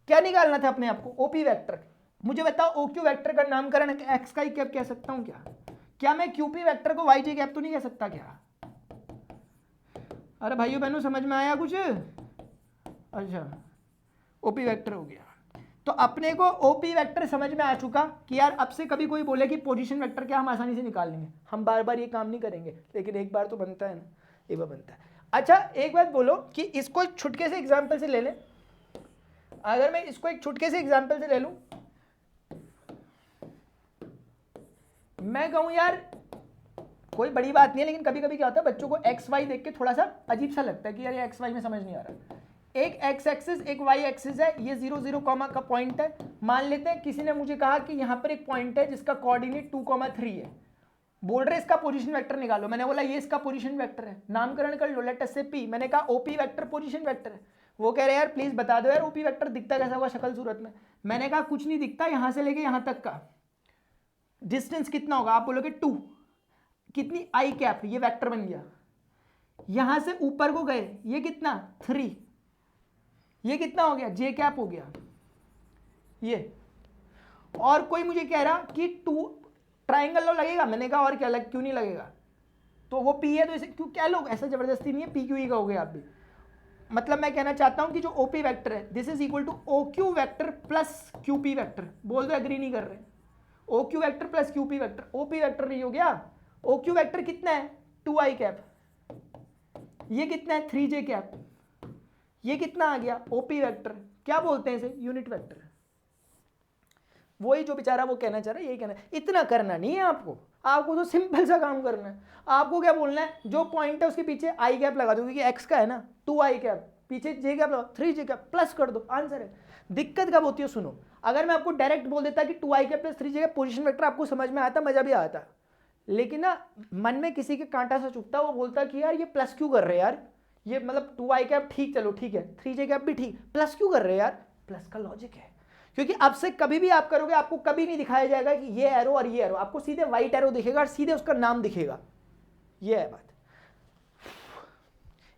क्या निकालना था अपने आप को, OP वेक्टर। मुझे बताओ OQ वेक्टर का नामकरण एक्स का ही कैप कह सकता हूं क्या मैं QP वेक्टर को YJ कैप तो नहीं कह सकता क्या? अरे भाइयों बहनों समझ में आया कुछ? अच्छा ओपी वेक्टर हो गया। तो अपने को ओपी वेक्टर समझ में आ चुका कि यार अब से कभी कोई बोले कि पोजीशन वेक्टर क्या, हम आसानी से निकाल लेंगे। हम बार बार ये काम नहीं करेंगे, लेकिन एक बार तो बनता है ना, एक बार बनता है। अच्छा एक बात बोलो कि इसको एक छुटके से एग्जाम्पल से ले लें, अगर मैं इसको एक छुटके से एग्जाम्पल से ले लूं, मैं कहूं यार कोई बड़ी बात नहीं है, लेकिन कभी कभी क्या होता है बच्चों को एक्स वाई देख के थोड़ा सा अजीब सा लगता है कि यार ये एक्स वाई में समझ नहीं आ रहा। एक एक्स एक्सिस एक वाई एक्सिस है, ये 0 0 कॉमा का पॉइंट है। मान लेते हैं किसी ने मुझे कहा कि यहाँ पर एक पॉइंट है जिसका कोऑर्डिनेट 2,3 है, बोल रहे इसका पोजीशन वेक्टर निकालो। मैंने बोला ये इसका पोजीशन वेक्टर है, नामकरण कर लो, लेट अस से पी। मैंने कहा ओपी वेक्टर पोजीशन वेक्टर है। वो कह रहे यार प्लीज बता दो यार ओपी वेक्टर दिखता कैसा हुआ शक्ल सूरत में। मैंने कहा कुछ नहीं दिखता, यहाँ से लेके यहाँ तक का डिस्टेंस कितना होगा, आप बोलोगे 2, कितनी आई कैप, ये वेक्टर बन गया। यहां से ऊपर को गए, ये कितना 3, ये कितना हो गया जे कैप हो गया ये। और कोई मुझे कह रहा कि 2 ट्राइंगल लो लगेगा, मैंने कहा और क्या लग, क्यों नहीं लगेगा, तो वो पी है तो इसे क्यों, क्या लोग ऐसा जबरदस्ती नहीं है, पी क्यू ही कहोगे आप भी। मतलब मैं कहना चाहता हूं कि जो ओपी वेक्टर है this is equal to O Q vector plus QP vector. बोल दो एग्री नहीं कर रहे, O Q vector plus QP vector, OP vector नहीं हो गया। ओ क्यू वेक्टर कितना है 2i कैप, ये कितना है 3j कैप, ये कितना आ गया ओपी वेक्टर। क्या बोलते हैं इसे, यूनिट वेक्टर। वही जो बेचारा वो कहना चाह रहा है, यही कहना है। इतना करना नहीं है आपको, आपको तो सिंपल सा काम करना है। आपको क्या बोलना है, जो पॉइंट है उसके पीछे आई कैप लगा दो, क्योंकि एक्स का है ना 2i कैप, पीछे जे कैप लगा 3j कैप प्लस कर दो, आंसर है। दिक्कत कब होती है, सुनो, अगर मैं आपको डायरेक्ट बोल देता कि 2i cap plus 3j cap position vector, आपको समझ में आता, मजा भी आता, लेकिन ना मन में किसी के कांटा सा चुभता, वो बोलता कि यार ये प्लस क्यों कर रहे हैं यार, ये मतलब 2i कैप ठीक, चलो ठीक है, 3j कैप भी ठीक, प्लस क्यों कर रहे हैं यार। प्लस का लॉजिक है, क्योंकि अब से कभी भी आप करोगे आपको कभी नहीं दिखाया जाएगा कि ये एरो और ये एरो, आपको सीधे व्हाइट एरो दिखेगा और सीधे उसका नाम दिखेगा। ये है बात।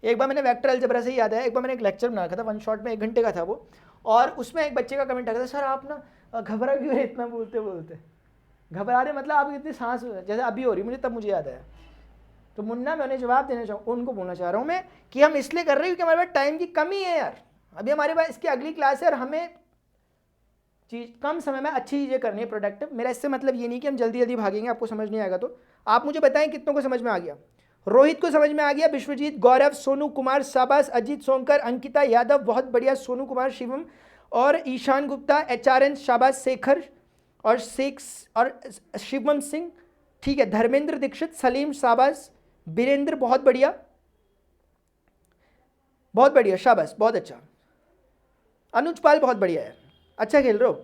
एक बार मैंने वेक्टर अलजेब्रा से ही याद आया, एक बार मैंने एक लेक्चर बना रखा था, 1 शॉट में 1 घंटे का था वो, और उसमें एक बच्चे का कमेंट आ था, सर आप ना घबरा क्यों रहे इतना बोलते बोलते, घबरा रहे मतलब आप इतनी सांस जैसे अभी हो रही, मुझे तब मुझे याद आया। तो मुन्ना मैं उन्हें जवाब देना चाहूँ, उनको बोलना चाह रहा हूँ मैं कि हम इसलिए कर रहे हैं क्योंकि हमारे पास टाइम की कमी है यार। अभी हमारे पास इसकी अगली क्लास है और हमें चीज़ कम समय में अच्छी चीज़ें करनी है, प्रोडक्टिव। मेरा इससे मतलब ये नहीं कि हम जल्दी जल्दी भागेंगे, आपको समझ नहीं आएगा तो आप मुझे बताएं कितनों को समझ में आ गया। रोहित को समझ में आ गया, विश्वजीत, गौरव, सोनू कुमार, शाबाश, अजीत सोनकर, अंकिता यादव बहुत बढ़िया, सोनू कुमार, शिवम और ईशान गुप्ता, HRN शाबाश, शेखर और शिवम सिंह, ठीक है, धर्मेंद्र दीक्षित, सलीम शाबाश, बीरेंद्र बहुत बढ़िया, बहुत बढ़िया, शाबाश, बहुत अच्छा, अनुज पाल बहुत बढ़िया है, अच्छा खेल रहे हो,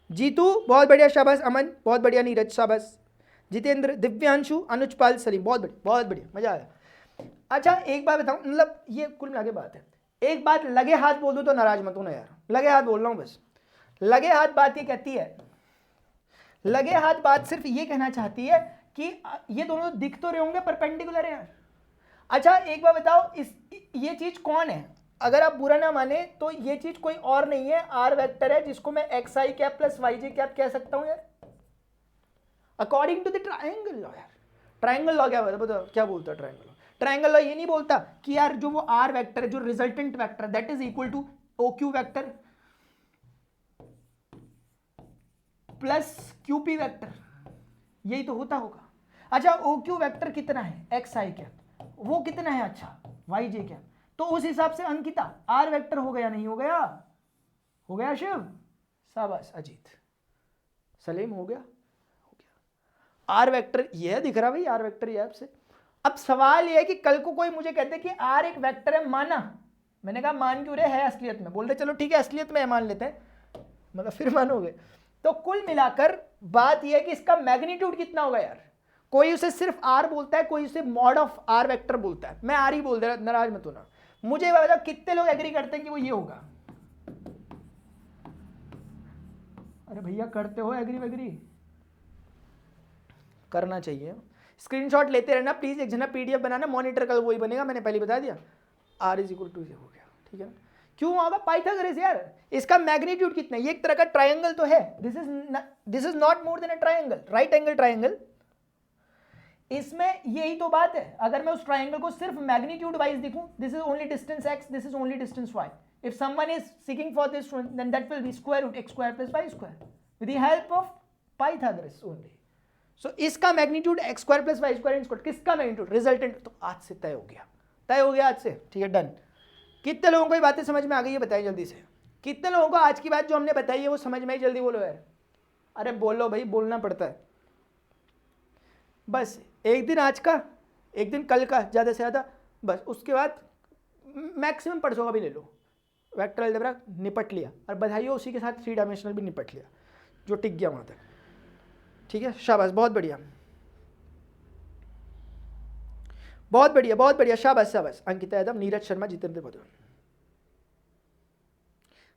जीतू बहुत बढ़िया, शाबाश, अमन बहुत बढ़िया, नीरज शाबाश, जितेंद्र, दिव्यांशु, अनुज पाल, सलीम बहुत बढ़िया, बहुत बढ़िया, मजा आया। अच्छा एक बात बताऊं, मतलब ये कुल मिला के बात है, एक बात लगे हाथ बोल दूं तो नाराज मत होना यार, लगे हाथ बोल रहा हूं बस। लगे हाथ बात ये कहती है, लगे हाथ बात सिर्फ ये कहना चाहती है कि ये दोनों दिख तो रहे होंगे परपेंडिकुलर है यार। अच्छा एक बार बताओ, ये चीज कौन है, अगर आप बुरा ना माने तो ये चीज कोई और नहीं है, आर वेक्टर है जिसको मैं xi cap plus yj cap कह सकता हूं यार, according to the triangle law. यार ट्राइंगल लॉ क्या बताओ क्या बोलता है ट्राइंगल लॉ? ट्राइंगल लॉ ये नहीं बोलता कि यार जो वो आर वेक्टर है, जो resultant vector that is equal to O Q vector plus QP vector, यही तो होता होगा। अच्छा ओ क्यू वेक्टर कितना है, xi कैप, वो कितना है, अच्छा yj कैप, तो उस हिसाब से अंकिता आर वेक्टर हो गया, नहीं हो गया, हो गया शिव, शाबाश, अजीत, सलीम हो गया, आर वेक्टर यह दिख रहा भाई, आर वेक्टर ये आपसे। अब सवाल यह है कि कल को कोई मुझे कहते कि आर एक वेक्टर है, माना, मैंने कहा मान क्यों रहे, है असलियत में, बोल रहे चलो ठीक है असलियत में मान लेते हैं, मतलब फिर मानोगे। तो कुल मिलाकर बात यह है कि इसका मैग्नीट्यूड कितना होगा यार, कोई उसे सिर्फ आर बोलता है, कोई उसे मॉड ऑफ आर वेक्टर बोलता है, मैं आर ही बोल दे रहा, नाराज मत होना। मुझे बताओ कितने लोग एग्री करते हैं कि वो ये होगा? अरे भैया करते हो एग्री वैग्री, करना चाहिए, स्क्रीनशॉट लेते रहना प्लीज, एक जना पीडीएफ बनाना, मॉनिटर कल वही बनेगा, मैंने पहले बता दिया, आर इज इक्वल टू ये हो गया, ठीक है ना? क्यों होगा पाइथागोरस यार, इसका मैग्नीट्यूड कितना है, ये एक तरह का ट्रायंगल तो है, this is not more than a triangle, right angle triangle. इसमें यही तो बात है, अगर मैं उस ट्रायंगल को सिर्फ मैग्नीट्यूड वाइज देखूं, this is only distance x, this is only distance y, if someone is seeking for this one, then that will be square root x square plus y square with the help of Pythagoras only. So इसका magnitude x square plus y square in square, किसका मैग्नीट्यूड, रिजल्टेंट, तो आज से तय हो गया, तय हो गया आज से, ठीक है, डन। कितने लोगों को ये बातें समझ में आ गई है बताइए जल्दी से, कितने लोगों को आज की बात जो हमने बताई है वो समझ में आई, जल्दी बोलो यार, अरे बोलो भाई, बोलना पड़ता है। बस एक दिन आज का, एक दिन कल का, ज़्यादा से ज़्यादा, बस उसके बाद मैक्सिमम परसों का भी ले लो, वेक्टर अलजेब्रा निपट लिया, और बधाई हो उसी के साथ 3 डायमेंशनल भी निपट लिया, जो टिक गया वहाँ तक, ठीक है, शाबाश, बहुत बढ़िया, बहुत बढ़िया, बहुत बढ़िया, शाबाश शाबाश, अंकिता यादव, नीरज शर्मा, जितेंद्र भदौर।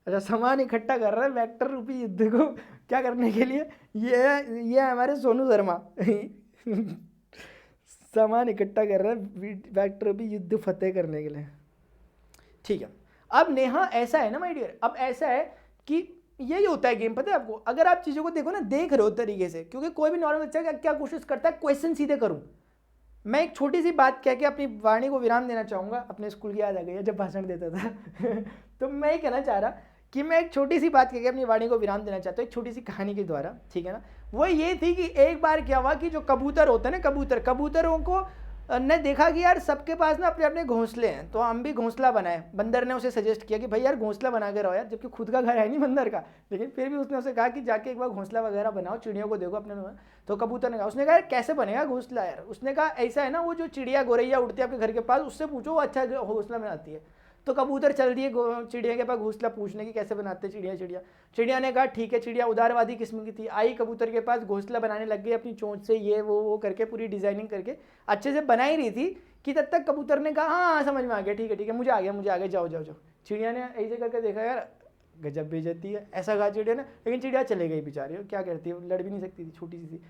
अच्छा सामान इकट्ठा कर रहा है वेक्टर रूपी युद्ध को क्या करने के लिए, ये हमारे सोनू शर्मा सामान इकट्ठा कर रहा है वेक्टर रूपी युद्ध फतेह करने के लिए, ठीक है। अब नेहा ऐसा है ना माय डियर, अब ऐसा है कि यही होता है गेम, पता है आपको, अगर आप चीज़ों को देखो ना, देख रहे हो तरीके से, क्योंकि कोई भी नॉर्मल बच्चा क्या कोशिश करता है, क्वेश्चन सीधे करूं। मैं एक छोटी सी बात कह के अपनी वाणी को विराम देना चाहूँगा, अपने स्कूल की याद आ गई है जब भाषण देता था तो मैं ये कहना चाह रहा कि मैं एक छोटी सी बात कह के अपनी वाणी को विराम देना चाहता हूँ, एक छोटी सी कहानी के द्वारा, ठीक है ना। वो ये थी कि एक बार क्या हुआ कि जो कबूतर होते हैं ना, कबूतरों को ने देखा कि यार सबके पास ना अपने अपने घोंसले हैं, तो हम भी घोंसला बनाए। बंदर ने उसे सजेस्ट किया कि भाई यार घोंसला बना के रहो यार, जबकि खुद का घर है नहीं बंदर का, लेकिन फिर भी उसने उसे कहा कि जाके एक बार घोंसला वगैरह बनाओ, चिड़ियों को देखो अपने में। तो कबूतर ने कहा, उसने कहा यार कैसे बनेगा घोंसला यार, उसने कहा ऐसा है ना, वो जो चिड़िया गोरैया उड़ती है आपके घर के पास, उससे पूछो वो अच्छा घोंसला बनाती है। तो कबूतर चल दिए चिड़िया के पास घोंसला पूछने की कैसे बनाते चिड़िया ने कहा ठीक है, चिड़िया उदारवादी किस्म की थी, आई कबूतर के पास, घोंसला बनाने लग गई अपनी चोंच से, ये वो करके पूरी डिजाइनिंग करके अच्छे से बना ही रही थी कि तब तक कबूतर ने कहा हाँ समझ में आ गया, ठीक है मुझे आ गया, जाओ। चिड़िया ने ऐसे करके देखा, यार गजब बेइज्जती है, ऐसा कहा चिड़िया ने, लेकिन चिड़िया चले गई बेचारी, क्या करती है, लड़ भी नहीं सकती थी, छोटी सी थी।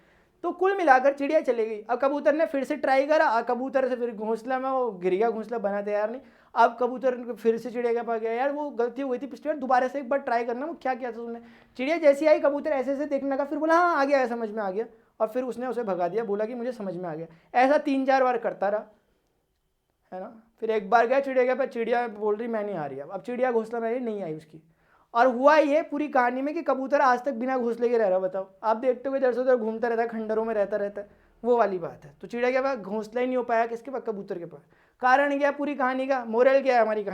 तो कुल मिलाकर चिड़िया चली गई। अब कबूतर ने फिर से ट्राई करा, कबूतर से फिर घोंसला में वो गिर गया, घोंसला बना तैयार नहीं। अब कबूतर फिर से चिड़िया के पास गया, यार वो गलती हो गई थी पिछली बार, दोबारा से एक बार ट्राई करना, वो क्या किया था तुमने। चिड़िया जैसी आई कबूतर ऐसे ऐसे देखने लगा, फिर बोला हाँ आ गया, समझ में आ गया, और फिर उसने उसे भगा दिया, बोला कि मुझे समझ में आ गया। ऐसा 3-4 बार करता रहा, है ना। फिर एक बार गया चिड़िया के पास, चिड़िया बोल रही मैं नहीं आ रही। अब चिड़िया घोंसला में नहीं आई उसकी। और हुआ ये पूरी कहानी में कि कबूतर आज तक बिना घोंसले के रह रहा, बताओ। आप देखते हुए इधर से उधर घूमता रहता है, खंडरों में रहता है, वो वाली बात है। तो चिड़िया के पास घोंसला ही नहीं हो पाया, किसके पास, कबूतर के पास। कारण क्या है पूरी कहानी का, मोरल क्या है हमारी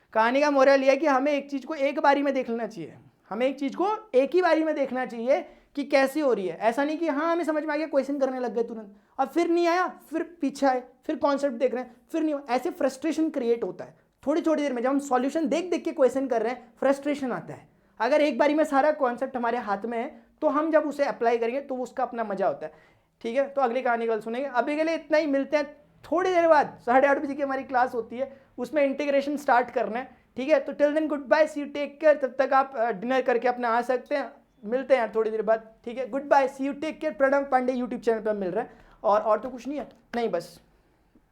कहानी का मोरल ये है कि हमें एक चीज़ को एक बारी में देख लेना चाहिए, हमें एक चीज़ को एक ही बारी में देखना चाहिए कि कैसी हो रही है। ऐसा नहीं कि हाँ हमें समझ में आ गया, क्वेश्चन करने लग गए तुरंत, अब फिर नहीं आया, फिर पीछे आए, फिर कॉन्सेप्ट देख रहे हैं, फिर नहीं, ऐसे फ्रस्ट्रेशन क्रिएट होता है। थोड़ी थोड़ी देर में जब हम सॉल्यूशन देख देख के क्वेश्चन कर रहे हैं, फ्रस्ट्रेशन आता है। अगर एक बारी में सारा कॉन्सेप्ट हमारे हाथ में है तो हम जब उसे अप्लाई करेंगे तो उसका अपना मजा होता है। ठीक है, तो अगली कहानी कल सुनेंगे, अभी के लिए इतना ही, मिलते हैं थोड़ी देर बाद। 8:30 बजे की हमारी क्लास होती है, उसमें इंटीग्रेशन स्टार्ट करना है। ठीक है, तो till then good bye, see you, take care. तब तक आप डिनर करके अपना आ सकते हैं, मिलते हैं थोड़ी देर बाद। ठीक है, good bye, see you, take care. Pranav Pandey YouTube channel पर मिल रहा है, और तो कुछ नहीं है, नहीं बस,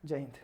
जय हिंद।